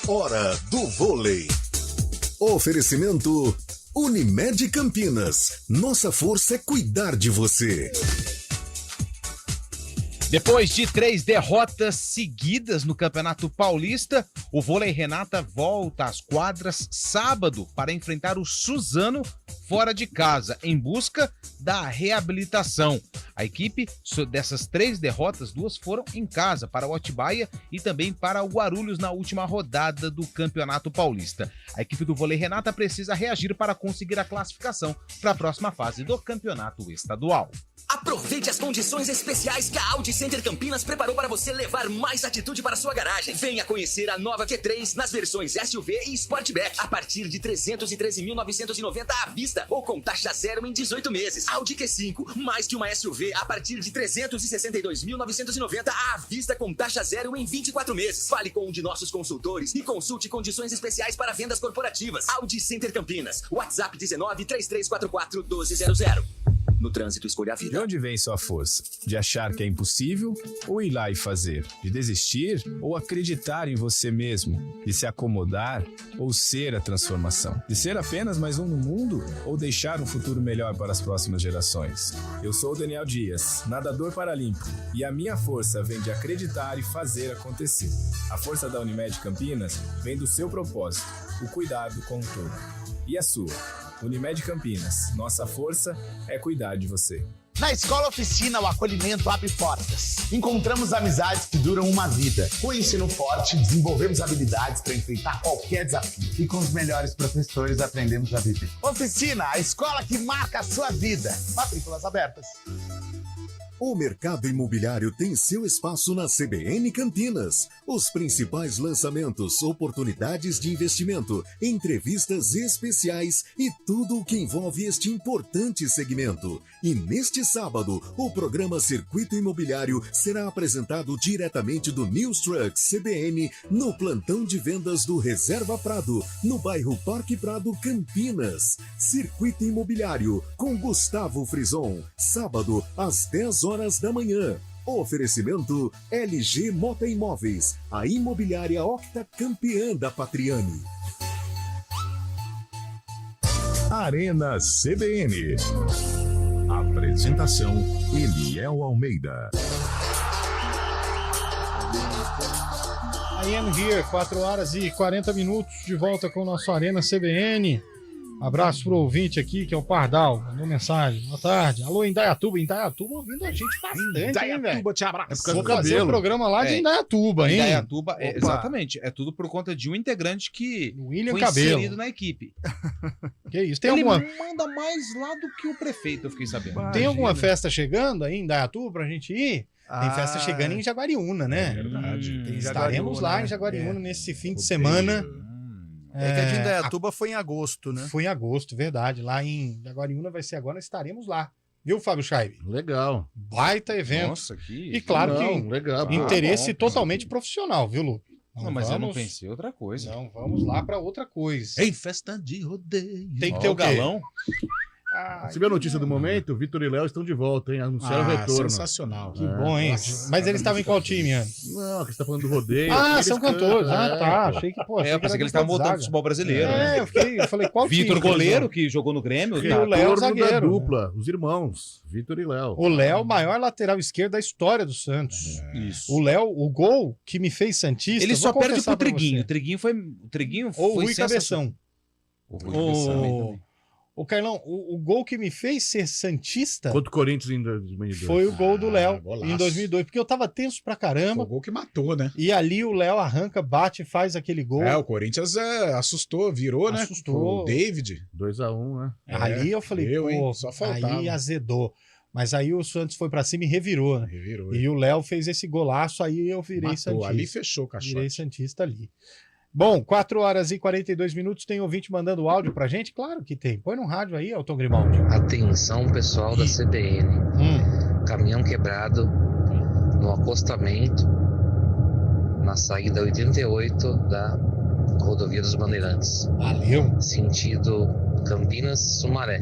Hora do vôlei. Oferecimento Unimed Campinas. Nossa força é cuidar de você. Depois de 3 derrotas seguidas no Campeonato Paulista, o Vôlei Renata volta às quadras sábado para enfrentar o Suzano fora de casa, em busca da reabilitação. A equipe, dessas 3 derrotas, 2 foram em casa, para o Atibaia e também para o Guarulhos na última rodada do Campeonato Paulista. A equipe do Vôlei Renata precisa reagir para conseguir a classificação para a próxima fase do Campeonato Estadual. Aproveite as condições especiais que a Audi Center Campinas preparou para você levar mais atitude para sua garagem. Venha conhecer a nova Q3 nas versões SUV e Sportback a partir de 313.990 à vista ou com taxa zero em 18 meses. Audi Q5, mais que uma SUV a partir de 362.990 à vista com taxa zero em 24 meses. Fale com um de nossos consultores e consulte condições especiais para vendas corporativas. Audi Center Campinas, WhatsApp 1933441200. No trânsito, escolha a vida. De onde vem sua força? De achar que é impossível ou ir lá e fazer? De desistir ou acreditar em você mesmo? De se acomodar ou ser a transformação? De ser apenas mais um no mundo ou deixar um futuro melhor para as próximas gerações? Eu sou o Daniel Dias, nadador paralímpico, e a minha força vem de acreditar e fazer acontecer. A força da Unimed Campinas vem do seu propósito, o cuidado com o todo. E a sua? Unimed Campinas, nossa força é cuidar de você. Na Escola Oficina, o acolhimento abre portas. Encontramos amizades que duram uma vida. Com o ensino forte, desenvolvemos habilidades para enfrentar qualquer desafio. E com os melhores professores, aprendemos a viver. Oficina, a escola que marca a sua vida. Matrículas abertas. O mercado imobiliário tem seu espaço na CBN Campinas. Os principais lançamentos, oportunidades de investimento, entrevistas especiais e tudo o que envolve este importante segmento. E neste sábado, o programa Circuito Imobiliário será apresentado diretamente do News Trucks CBN no plantão de vendas do Reserva Prado, no bairro Parque Prado, Campinas. Circuito Imobiliário com Gustavo Frison, sábado às 10 horas da manhã. Oferecimento LG Mota Imóveis, a imobiliária octa campeã da Patriani. Arena CBN. Apresentação Eliel Almeida. I am here, 4 horas e 40 minutos, de volta com o nosso Arena CBN. Abraço pro ouvinte aqui, que é o Pardal. Mandou mensagem. Boa tarde. Alô, Indaiatuba. Indaiatuba ouvindo a gente bastante, hein, velho? te abraço. Vou fazer o programa lá de Indaiatuba, hein? Indaiatuba, exatamente. É tudo por conta de um integrante que William foi Cabelo. inserido na equipe. Que isso? Tem Ele alguma... manda mais lá do que o prefeito, eu fiquei sabendo. Tem alguma festa chegando aí em Indaiatuba pra gente ir? Tem festa chegando em Jaguariúna, né? É verdade. Tem Estaremos Jaguariúna, lá né? em Jaguariúna nesse fim de semana. É que a de Indaiatuba foi em agosto, né? Foi em agosto, verdade. Lá em Jaguariúna vai ser agora, estaremos lá. Viu, Fábio Scheibe? Legal. Baita evento. Nossa, que... E claro Não, que legal. interesse totalmente profissional, viu, Lupe? Não, mas eu não pensei em outra coisa. Não, vamos lá para outra coisa. Em festa de rodeio. Tem que ter o galão. Você viu a notícia do momento? Vitor e Léo estão de volta, hein? Anunciaram o retorno. Sensacional. Que bom, hein? Mas eles estavam em qual time, antes? Não, que você tá falando do rodeio. Ah, são cantores. Tá. Achei que, pô, Eu pensei que eles estavam voltando pro futebol brasileiro. né? Eu falei, qual time? Vitor, goleiro, que jogou no Grêmio. E o Léo, zagueiro. Da dupla, os irmãos, Vitor e Léo. O Léo, maior lateral esquerdo da história do Santos. Isso. O Léo, o gol que me fez Santista. Ele só vou perde confessar pro pra Triguinho. você. O Triguinho foi Ou o Rui sensacional. Cabeção. O Rui Cabeção também. O Carlão, o gol que me fez ser Santista Contra o Corinthians em 2002. foi o gol do Léo golaço. em 2002, porque eu tava tenso pra Foi caramba. o gol que matou, né? E ali o Léo arranca, bate, faz aquele gol. O Corinthians assustou, virou, né? Assustou. O David. 2-1, né? Ali eu falei, hein? Só faltava. aí azedou. Mas aí o Santos foi pra cima e revirou, né? Revirou. E o Léo fez esse golaço, aí eu virei Matou. Santista. Ali fechou o caixote. Virei Santista ali. Bom, 4 horas e 42 minutos, tem ouvinte mandando áudio pra gente? Claro que tem. Põe no rádio aí, Elton Grimaldi. Atenção, pessoal da CBN. Caminhão quebrado no acostamento na saída 88 da rodovia dos Bandeirantes. Valeu. Sentido Campinas-Sumaré.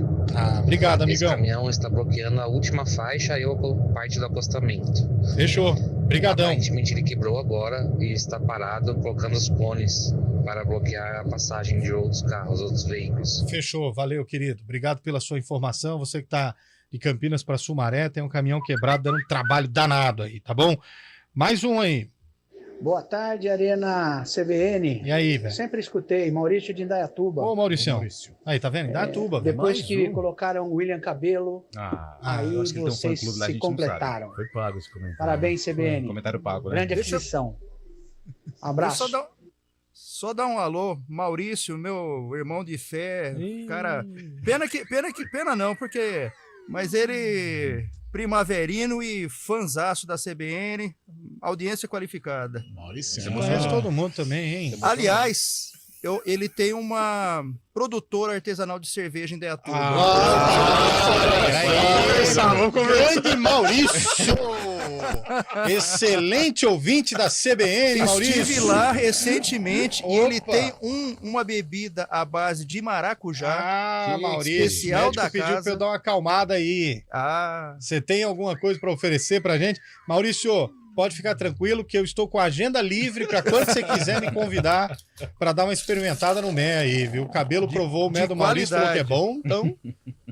Obrigado, Esse amigão. caminhão está bloqueando a última faixa e a parte do acostamento. Fechou. Brigadão. Aparentemente ele quebrou agora e está parado colocando os cones para bloquear a passagem de outros carros, outros veículos. Fechou, valeu, querido. Obrigado pela sua informação. Você que tá de Campinas para Sumaré, tem um caminhão quebrado dando um trabalho danado aí, tá bom? Mais um aí. Boa tarde, Arena CBN. E aí, velho? Sempre escutei, Maurício de Indaiatuba. Ô, Mauricião. Aí, tá vendo? Indaiatuba, velho. Depois Mais que um. colocaram o William Cabelo, aí eu acho que ele tem um vocês fã-clube lá, a se gente não completaram. sabe. Foi pago esse comentário. Parabéns, CBN. Comentário pago, né? Grande Deixa eu- aquisição. Abraço. Só dar um alô, Maurício, meu irmão de fé, cara. Pena não, porque. Mas ele, primaverino e fanzaço da CBN, audiência qualificada. Maurício. Você conhece todo mundo também, hein? Aliás, ele tem uma produtora artesanal de cerveja em Indaiatuba. Grande Maurício! Excelente ouvinte da CBN, Maurício. Estive lá recentemente e ele Opa. tem uma bebida à base de maracujá. Ah, Maurício, especial o médico da pediu casa. pra eu dar uma acalmada aí. Você tem alguma coisa pra oferecer pra gente? Maurício, pode ficar tranquilo que eu estou com a agenda livre pra quando você quiser me convidar pra dar uma experimentada no mé aí, viu? O cabelo provou o mé do Maurício, falou que é bom, então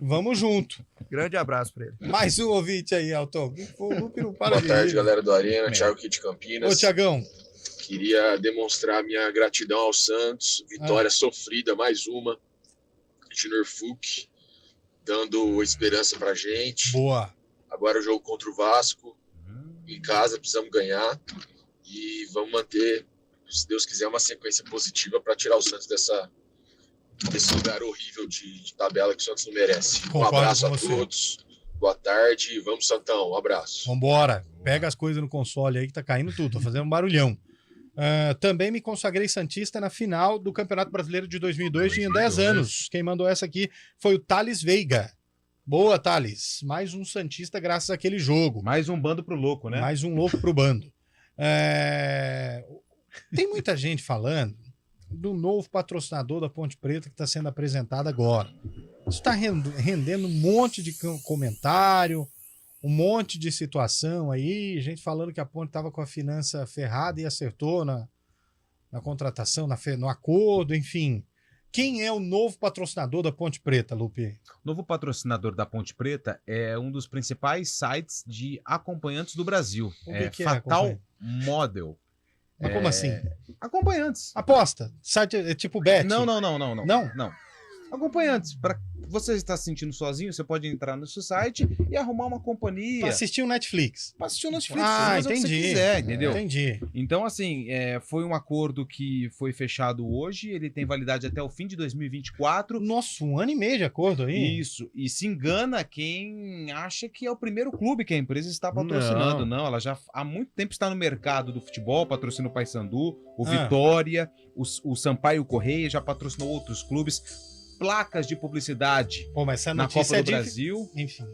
vamos junto. Grande abraço pra ele. Mais um ouvinte aí, Elton. O Lupe não para Boa de tarde, rir. galera do Arena, Thiago aqui de Campinas. Ô, Thiagão. Queria demonstrar minha gratidão ao Santos, vitória sofrida, mais uma. Junior Fuch, dando esperança pra gente. Boa. Agora o jogo contra o Vasco, em casa, precisamos ganhar. E vamos manter, se Deus quiser, uma sequência positiva para tirar o Santos desse lugar horrível de tabela que o Santos não merece. Concordo Um abraço com a você. todos. Boa tarde. Vamos, Santão. Um abraço. Vambora. Pega as coisas no console aí que tá caindo tudo, tá fazendo um barulhão. Também me consagrei santista na final do Campeonato Brasileiro de 2002, tinha 10 anos. Quem mandou essa aqui foi o Thales Veiga. Boa, Thales. Mais um santista graças àquele jogo. Mais um bando pro louco, né? Mais um louco pro bando. Tem muita gente falando do novo patrocinador da Ponte Preta que está sendo apresentado agora. Isso está rendendo um monte de comentário, um monte de situação aí, gente falando que a Ponte estava com a finança ferrada e acertou na contratação, no acordo, enfim. Quem é o novo patrocinador da Ponte Preta, Lupe? O novo patrocinador da Ponte Preta é um dos principais sites de acompanhantes do Brasil. O que é Fatal acompanhante? Model. Mas como assim? Acompanhantes. Aposta. Site é tipo bet? Não. Não? Acompanhantes, para você está se sentindo sozinho, você pode entrar no nosso site e arrumar uma companhia. Pra assistir o Netflix. Pra assistir o Netflix, entendi. o que você quiser, entendeu? Entendi. Então, assim, foi um acordo que foi fechado hoje, ele tem validade até o fim de 2024. Nossa, 1 ano e meio de acordo aí. Isso, e se engana quem acha que é o primeiro clube que a empresa está patrocinando. Não, ela já há muito tempo está no mercado do futebol, patrocina o Paysandu, o Vitória, o Sampaio Correia, já patrocinou outros clubes. Placas de publicidade na Copa do Brasil. Enfim.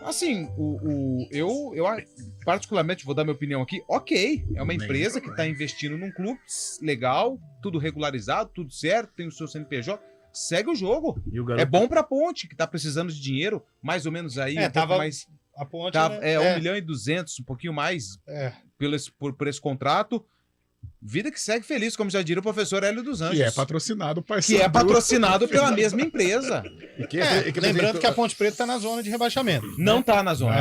Assim, eu particularmente vou dar minha opinião aqui. Ok, é uma empresa que está investindo num clube legal, tudo regularizado, tudo certo, tem o seu CNPJ. Segue o jogo. É bom pra Ponte, que tá precisando de dinheiro, mais ou menos aí. Tava mais, a Ponte, tava, né? 1 milhão e 200, um pouquinho mais por esse contrato. Vida que segue feliz, como já diria o professor Hélio dos Anjos. Que é patrocinado Que é patrocinado pela mesma empresa. Lembrando que a Ponte Preta tá na zona de rebaixamento. Não tá na zona.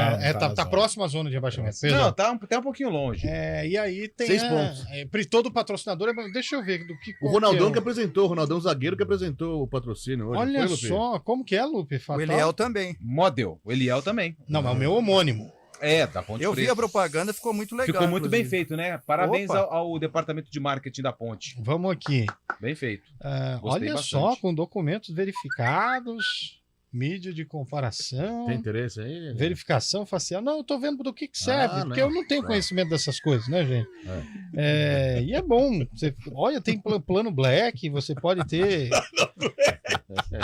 Tá próximo à zona de rebaixamento. Não, tá até um pouquinho longe. E aí tem 6 pontos. Todo patrocinador, deixa eu ver do que. O Ronaldão que apresentou, o Ronaldão zagueiro que apresentou o patrocínio hoje. Olha só, como que é, Lupe? O Eliel também. Model. O Eliel também. Não, mas o meu homônimo. Da Ponte Preta. Eu vi a propaganda, ficou muito legal. Ficou muito bem feito, né? Parabéns ao departamento de marketing da Ponte. Vamos aqui. Bem feito. Olha bastante. só, com documentos verificados, mídia de comparação. Tem interesse aí? Verificação facial. Não, eu tô vendo do que serve, porque eu não tenho conhecimento dessas coisas, né, gente? E é bom. Olha, tem plano Black, você pode ter.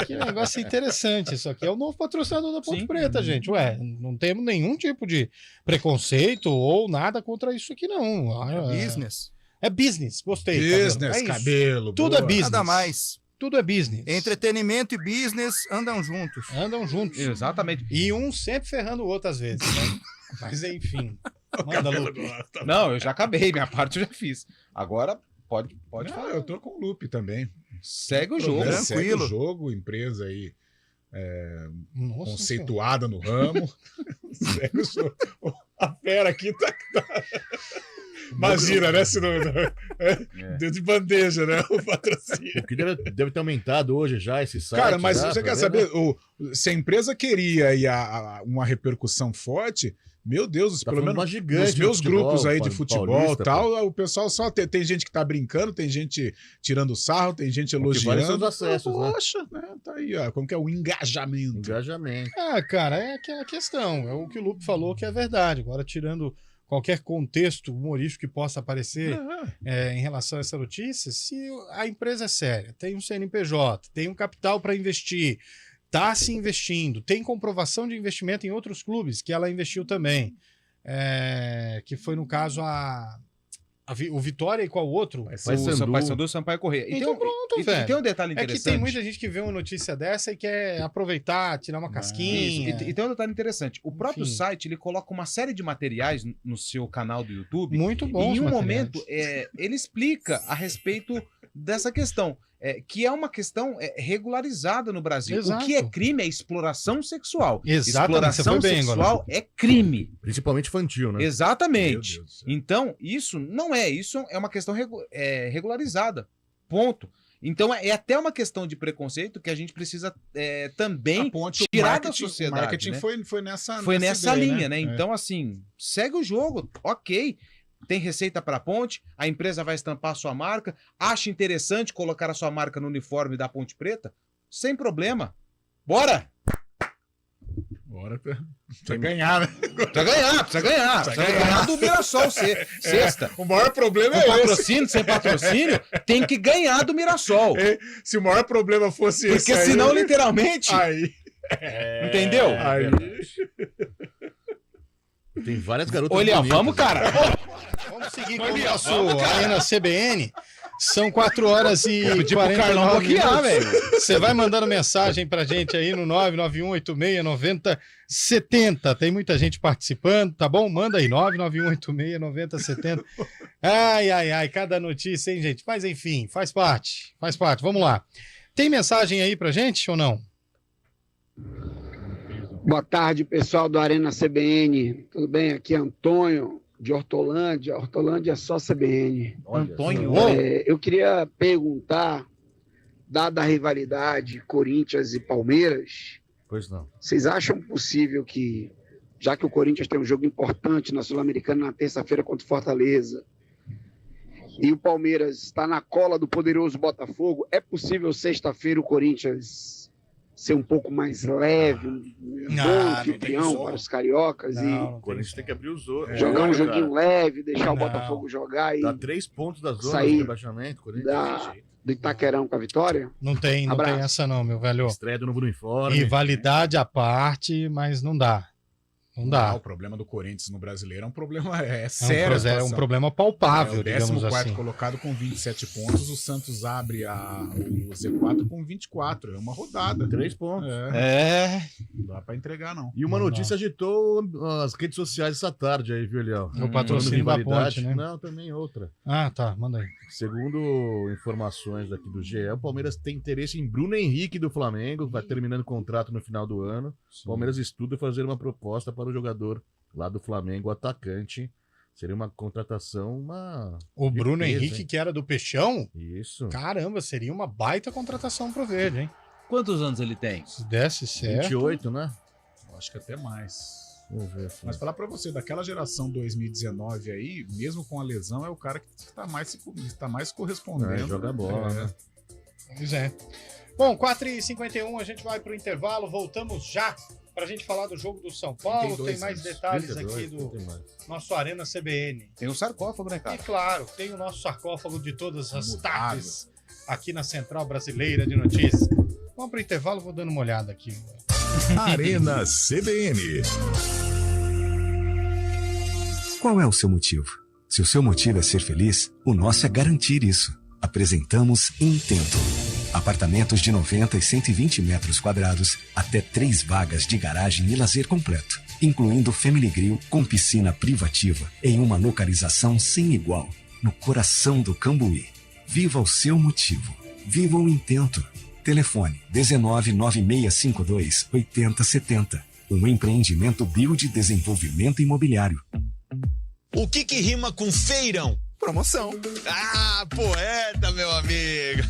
Que negócio interessante isso aqui. É o novo patrocinador da Ponte Preta, gente. Ué, não temos nenhum tipo de preconceito ou nada contra isso aqui, não. Business. É business, gostei. Business, cabelo. Tudo é business. Nada mais. Tudo é business. Entretenimento e business andam juntos. Andam juntos. Exatamente. E um sempre ferrando o outro às vezes, né? Mas enfim. Manda, Lupe. Não, eu já acabei, minha parte eu já fiz. Agora pode falar. Eu tô com o Lupe também. Segue o jogo, tranquilo. Segue o tranquilo. jogo, empresa aí conceituada no ramo. Segue o jogo. A fera aqui tá... Imagina, né? Se não, deu de bandeja, né? O patrocínio. O que deve ter aumentado hoje já esse site. Cara, mas você quer saber? Se a empresa queria aí uma repercussão forte, meu Deus, Tá pelo falando menos uma gigante nos meus de futebol, grupos aí de futebol paulista, e tal, o pessoal só tem gente que tá brincando, tem gente tirando sarro, tem gente vale elogiando. seus acessos, né? Poxa, né? Tá aí, ó. Como que é o engajamento? Engajamento. Cara, é aquela questão. É o que o Lupe falou que é verdade. Agora, tirando qualquer contexto humorístico que possa aparecer em relação a essa notícia, se a empresa é séria, tem um CNPJ, tem um capital para investir, está se investindo, tem comprovação de investimento em outros clubes, que ela investiu também, que foi no caso o Vitória e qual outro? O Paysandu, Sampaio Correia. Então pronto, velho. E tem um detalhe É que interessante. tem muita gente que vê uma notícia dessa e quer aproveitar, tirar uma casquinha. Isso. E tem um detalhe interessante. O próprio site, ele coloca uma série de materiais no seu canal do YouTube. Muito bom. E em um momento, ele explica a respeito dessa questão, que é uma questão regularizada no Brasil. Exato. O que é crime é exploração sexual. Exatamente, você Exploração foi bem sexual agora. é crime. Principalmente infantil, né? Exatamente. Então, isso não é. Isso é uma questão regularizada. Ponto. Então, é até uma questão de preconceito que a gente precisa também tirar da sociedade. O marketing, né? foi nessa Foi nessa ideia, linha, né? Então, assim, segue o jogo. Ok. Tem receita para a Ponte, a empresa vai estampar a sua marca, acha interessante colocar a sua marca no uniforme da Ponte Preta? Sem problema. Bora! Bora precisa ganhar, né? Precisa ganhar do Mirassol sexta. O maior problema Com é patrocínio, esse. sem patrocínio, tem que ganhar do Mirassol. Se o maior problema fosse esse Porque senão, literalmente... Aí... Entendeu? Aí... Tem várias garotas. Olha, vamos, cara. Vamos seguir com o nosso Arena CBN. São 4 horas e Vou pedir pro 49 Carlão bloquear, minutos. velho. Você vai mandando mensagem pra gente aí no 991869070. Tem muita gente participando, tá bom? Manda aí, 991869070. Ai, cada notícia, hein, gente? Mas enfim, faz parte. Vamos lá. Tem mensagem aí pra gente ou não? Boa tarde, pessoal do Arena CBN. Tudo bem? Aqui é Antônio, de Hortolândia. Hortolândia é só CBN. Antônio. Eu queria perguntar dada a rivalidade Corinthians e Palmeiras, Pois não. vocês acham possível que, já que o Corinthians tem um jogo importante na Sul-Americana na terça-feira contra o Fortaleza, e o Palmeiras está na cola do poderoso Botafogo, é possível sexta-feira o Corinthians ser um pouco mais leve, um bom anfitrião para os cariocas O Corinthians tem que abrir os olhos. jogar um joguinho leve, deixar o Botafogo jogar e Dá 3 pontos da zona de sair rebaixamento, Corinthians. do Itaquerão com a vitória? Não tem essa não, meu velho. Estreia do novo uniforme. Rivalidade à parte, mas não dá. Não dá. O problema do Corinthians no Brasileiro é um problema sério. É um problema palpável, o digamos 14º assim. colocado com 27 pontos, o Santos abre o Z4 com 24. É uma rodada. 3 pontos. Não dá pra entregar, não. E uma notícia agitou as redes sociais essa tarde aí, viu, Eliel? O patrocínio da Ponte, né? Não, também outra. Ah, tá, manda aí. Segundo informações aqui do GE, o Palmeiras tem interesse em Bruno Henrique do Flamengo, vai terminando o contrato no final do ano. O Palmeiras estuda fazer uma proposta para o jogador lá do Flamengo, o atacante. Seria uma contratação, O Bruno peso, Henrique, hein? que era do Peixão? Isso. Caramba, seria uma baita contratação pro Verde, hein? Quantos anos ele tem? Se desse certo. 28, né? Eu acho que até mais. Vamos ver. Mas falar pra você, daquela geração 2019 aí, mesmo com a lesão, é o cara que tá mais correspondendo. Joga bola, né? Pois é. Bom, 4h51, a gente vai pro intervalo, voltamos já pra gente falar do jogo do São Paulo. Tem mais detalhes aqui do nosso Arena CBN. Tem o sarcófago, né, cara? E claro, tem o nosso sarcófago de todas as tardes aqui na Central Brasileira de Notícias. Vamos pro intervalo, vou dando uma olhada aqui. Arena CBN. Qual é o seu motivo? Se o seu motivo é ser feliz, o nosso é garantir isso. Apresentamos Intento. Apartamentos de 90 e 120 metros quadrados, até 3 vagas de garagem e lazer completo, incluindo Family Grill com piscina privativa em uma localização sem igual, no coração do Cambuí. Viva o seu motivo. Viva o Intento. Telefone 199652-8070. Um empreendimento Build Desenvolvimento Imobiliário. O que rima com feirão? Promoção. Ah, poeta, meu amigo.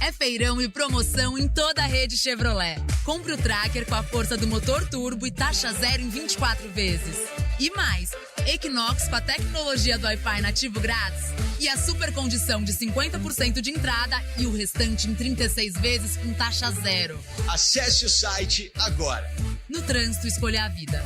É feirão e promoção em toda a rede Chevrolet. Compre o Tracker com a força do motor turbo e taxa zero em 24 vezes. E mais, Equinox com a tecnologia do Wi-Fi nativo grátis e a super condição de 50% de entrada e o restante em 36 vezes com taxa zero. Acesse o site agora. No trânsito, escolha a vida.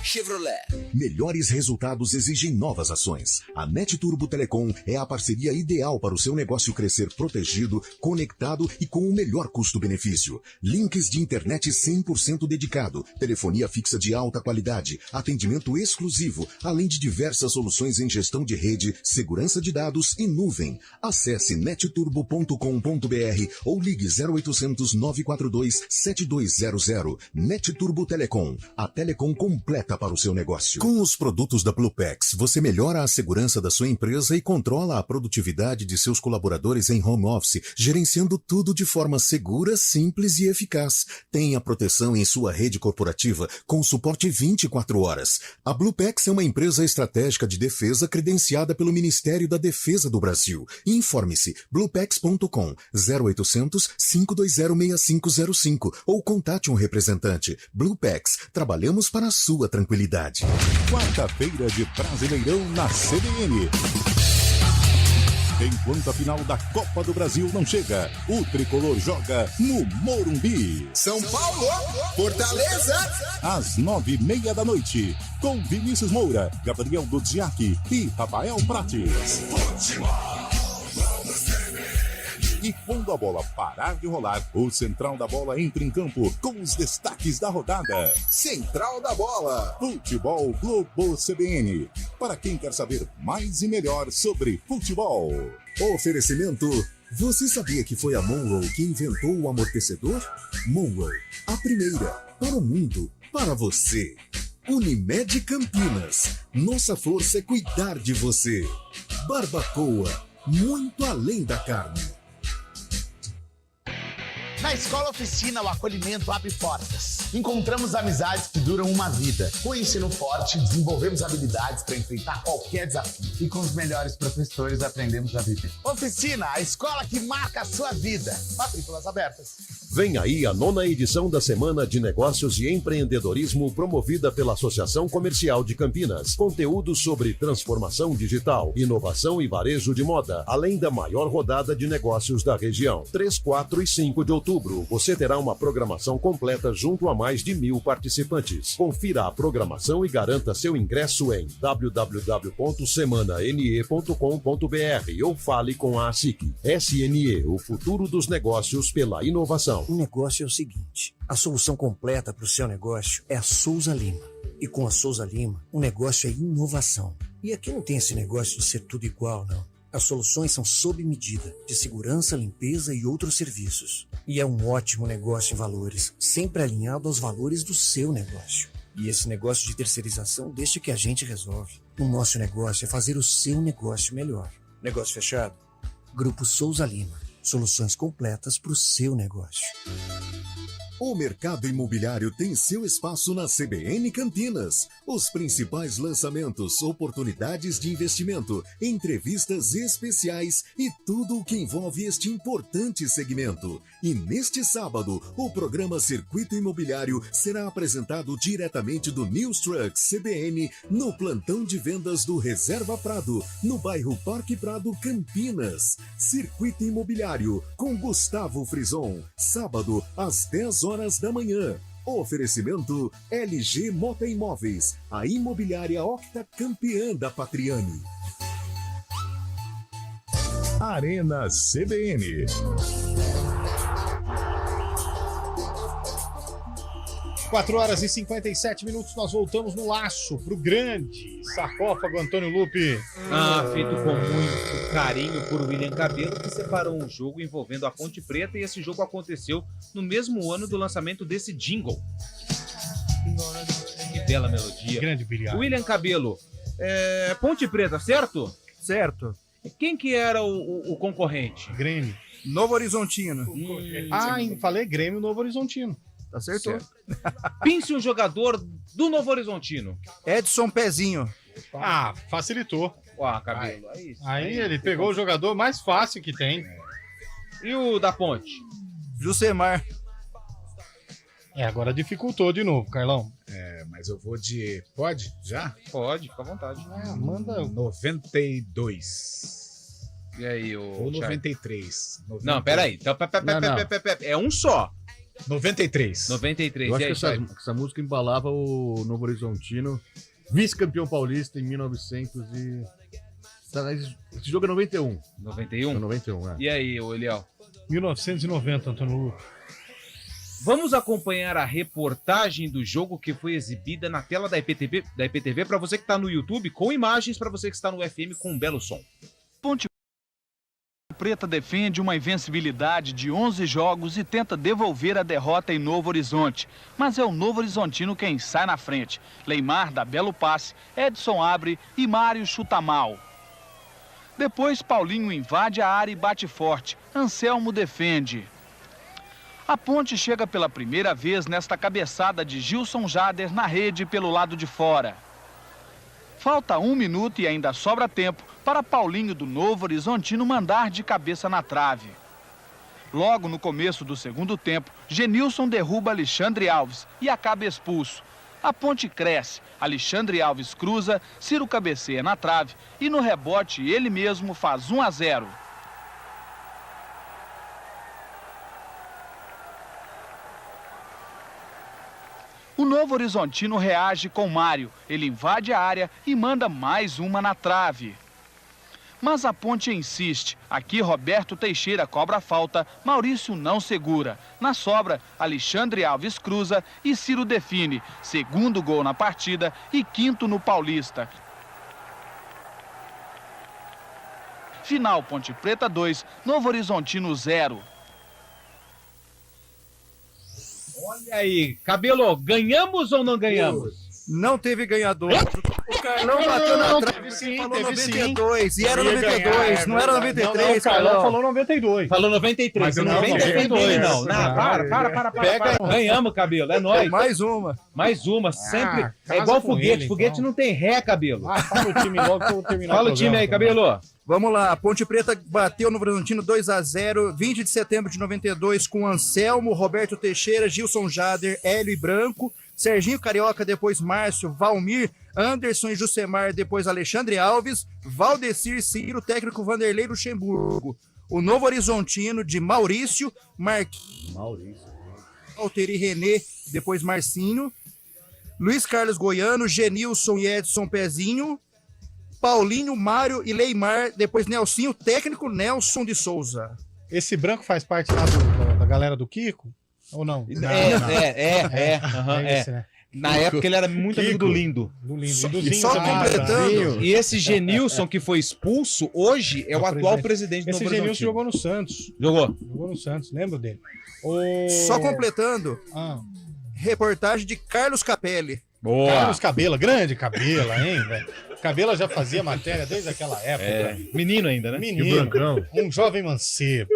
Chevrolet. Melhores resultados exigem novas ações. A Net Turbo Telecom é a parceria ideal para o seu negócio crescer protegido, conectado e com o melhor custo-benefício. Links de internet 100% dedicado, telefonia fixa de alta qualidade, atendimento exclusivo, além de diversas soluções em gestão de rede, segurança de dados e nuvem. Acesse netturbo.com.br ou ligue 0800 942 7200. Net Turbo Telecom, a telecom completa para o seu negócio. Com os produtos da Bluepex, você melhora a segurança da sua empresa e controla a produtividade de seus colaboradores em home office, gerenciando tudo de forma segura, simples e eficaz. Tenha proteção em sua rede corporativa com suporte 24 horas. A Bluepex é uma empresa estratégica de defesa credenciada pelo Ministério da Defesa do Brasil. Informe-se bluepex.com 0800 520 6505 ou contate um representante. Bluepex, trabalhamos para a sua tranquilidade. Quarta-feira de Brasileirão na CBN. Enquanto a final da Copa do Brasil não chega, o Tricolor joga no Morumbi. São Paulo, Fortaleza. Às 9h30 da noite, com Vinícius Moura, Gabriel Dudziak e Rafael Prates. E quando a bola parar de rolar, o Central da Bola entra em campo com os destaques da rodada. Central da Bola. Futebol Globo CBN. Para quem quer saber mais e melhor sobre futebol. Oferecimento. Você sabia que foi a Monroe que inventou o amortecedor? Monroe, a primeira, para o mundo, para você. Unimed Campinas. Nossa força é cuidar de você. Barbacoa, muito além da carne. Na Escola Oficina, o acolhimento abre portas. Encontramos amizades que duram uma vida. Com o ensino forte, desenvolvemos habilidades para enfrentar qualquer desafio. E com os melhores professores, aprendemos a viver. Oficina, a escola que marca a sua vida. Matrículas abertas. Vem aí a 9ª edição da Semana de Negócios e Empreendedorismo promovida pela Associação Comercial de Campinas. Conteúdo sobre transformação digital, inovação e varejo de moda, além da maior rodada de negócios da região. 3, 4 e 5 de outubro, você terá uma programação completa junto a mais de 1.000 participantes. Confira a programação e garanta seu ingresso em www.semanane.com.br ou fale com a ASIC. SNE, o futuro dos negócios pela inovação. O negócio é o seguinte, a solução completa para o seu negócio é a Souza Lima. E com a Souza Lima, o negócio é inovação. E aqui não tem esse negócio de ser tudo igual, não. As soluções são sob medida, de segurança, limpeza e outros serviços. E é um ótimo negócio em valores, sempre alinhado aos valores do seu negócio. E esse negócio de terceirização deixa que a gente resolve. O nosso negócio é fazer o seu negócio melhor. Negócio fechado? Grupo Souza Lima. Soluções completas para o seu negócio. O mercado imobiliário tem seu espaço na CBN Campinas. Os principais lançamentos, oportunidades de investimento, entrevistas especiais e tudo o que envolve este importante segmento. E neste sábado, o programa Circuito Imobiliário será apresentado diretamente do News Truck CBN no plantão de vendas do Reserva Prado, no bairro Parque Prado, Campinas. Circuito Imobiliário com Gustavo Frison, sábado às 10 horas da manhã. Oferecimento LG Mota Imóveis, a imobiliária octa campeã da Patriani. Arena CBN. 4 horas e 57 minutos, nós voltamos no laço pro grande sarcófago Antônio Lupi. Feito com muito carinho por William Cabelo, que separou um jogo envolvendo a Ponte Preta, e esse jogo aconteceu no mesmo ano do lançamento desse jingle. Que bela melodia. Grande brilhante. William Cabelo, Ponte Preta, certo? Certo. Quem que era o concorrente? Grêmio. Novo Horizontino. Falei Grêmio Novo Horizontino. Acertou. Pense um jogador do Novo Horizontino. Edson Pezinho. Facilitou. Cabelo. Aí ele pegou o jogador mais fácil que tem. E o da Ponte? Jusemar. Agora dificultou de novo, Carlão. Mas eu vou de... Pode? Já? Pode, fica à vontade. Manda 92. E aí, Ou 93. Não, peraí. Então, é um só. 93. 93. Eu acho que essa música embalava o Novo Horizontino, vice-campeão paulista em 1900 e... Esse jogo é 91. 91? É 91, E aí, Eliel? 1990, Antônio Lupi. Vamos acompanhar a reportagem do jogo que foi exibida na tela da IPTV para você que está no YouTube, com imagens, para você que está no FM com um belo som. Ponte Preta defende uma invencibilidade de 11 jogos e tenta devolver a derrota em Novo Horizonte. Mas é o Novo Horizontino quem sai na frente. Leimar dá belo passe, Edson abre e Mário chuta mal. Depois Paulinho invade a área e bate forte. Anselmo defende. A Ponte chega pela primeira vez nesta cabeçada de Gilson Jader na rede pelo lado de fora. Falta 1 minuto e ainda sobra tempo para Paulinho do Novo Horizontino mandar de cabeça na trave. Logo no começo do segundo tempo, Genilson derruba Alexandre Alves e acaba expulso. A Ponte cresce, Alexandre Alves cruza, Ciro cabeceia na trave e no rebote ele mesmo faz 1-0. O Novo Horizontino reage com Mário. Ele invade a área e manda mais uma na trave. Mas a Ponte insiste. Aqui Roberto Teixeira cobra a falta, Maurício não segura. Na sobra, Alexandre Alves cruza e Ciro define. Segundo gol na partida e quinto no Paulista. Final Ponte Preta 2, Novo Horizontino 0. Olha aí, Cabelo, ganhamos ou não ganhamos? Não teve ganhador. O Carlão bateu na trave, falou 92. E era 92, não era 93. O Carlão falou 92. Falou 93. Mas Não vem defender, não. Para. Pega. Ganhamos, Cabelo. É nóis. Mais uma. Mais uma. Sempre. É casa igual com foguete. ele, Foguete então. não tem ré, Cabelo. Fala o time logo que eu vou terminar. Fala o time aí, Cabelo. Vamos lá, Ponte Preta bateu no Horizontino 2-0, 20 de setembro de 92, com Anselmo, Roberto Teixeira, Gilson Jader, Hélio e Branco, Serginho Carioca, depois Márcio, Valmir, Anderson e Jusemar, depois Alexandre Alves, Valdecir Ciro, técnico Vanderlei Luxemburgo. O Novo Horizontino de Maurício, Alteri René, depois Marcinho, Luiz Carlos Goiano, Genilson e Edson Pezinho, Paulinho, Mário e Leimar, depois Nelsinho, técnico Nelson de Souza. Esse branco faz parte lá da galera do Kiko? Ou não? É. Esse, né? Na época ele era muito amigo do Lindo. Só completando. E esse Genilson que foi expulso, hoje é o atual presidente do Esse Novo Genilson Horizontino. jogou no Santos. Jogou no Santos, lembro dele. Só completando. Reportagem de Carlos Capelli. Boa. Carlos Cabela, grande Cabela, hein, velho? Cabela já fazia matéria desde aquela época. Menino ainda, né? Menino, um jovem mancebo.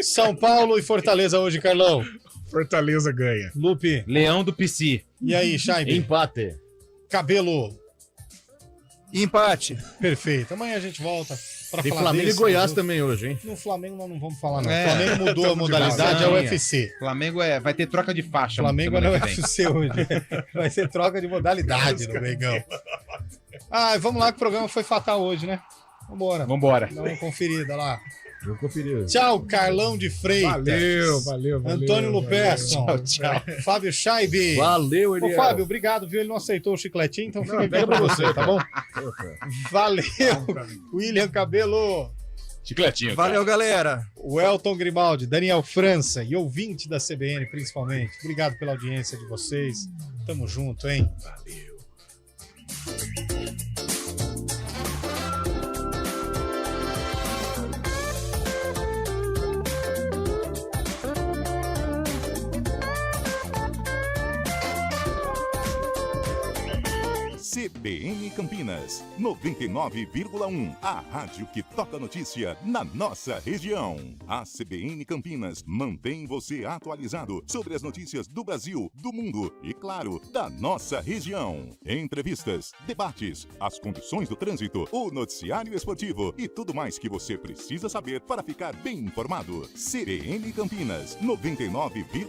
São Paulo e Fortaleza hoje, Carlão. Fortaleza ganha. Lupe. Leão do PC. E aí, Chaibe? Empate. Cabelo. Empate. Perfeito. Amanhã a gente volta para Tem falar Flamengo desse, e Goiás também hoje, hein? No Flamengo nós não vamos falar, não. É. O Flamengo mudou a modalidade, é o UFC. Flamengo vai ter troca de faixa. Flamengo é semana no que vem. UFC hoje. Vai ser troca de modalidade no Mengão. Vamos lá que o programa foi fatal hoje, né? Vambora. Dá uma conferida lá. Vamos conferir. Tchau, Carlão de Freitas. Valeu. Antônio Luperson. Tchau. Fábio Scheibe. Valeu, Ô, Eliel. Fábio, obrigado, viu? Ele não aceitou o chicletinho, então fica pega aqui pra pra você, você, tá bom? Valeu, William Cabelo. Chicletinho. Valeu, galera. O Elton Grimaldi, Daniel França e ouvinte da CBN, principalmente. Obrigado pela audiência de vocês. Tamo junto, hein? Valeu. CBN Campinas, 99,1. A rádio que toca notícia na nossa região. A CBN Campinas mantém você atualizado sobre as notícias do Brasil, do mundo e, claro, da nossa região. Entrevistas, debates, as condições do trânsito, o noticiário esportivo e tudo mais que você precisa saber para ficar bem informado. CBN Campinas, 99,1.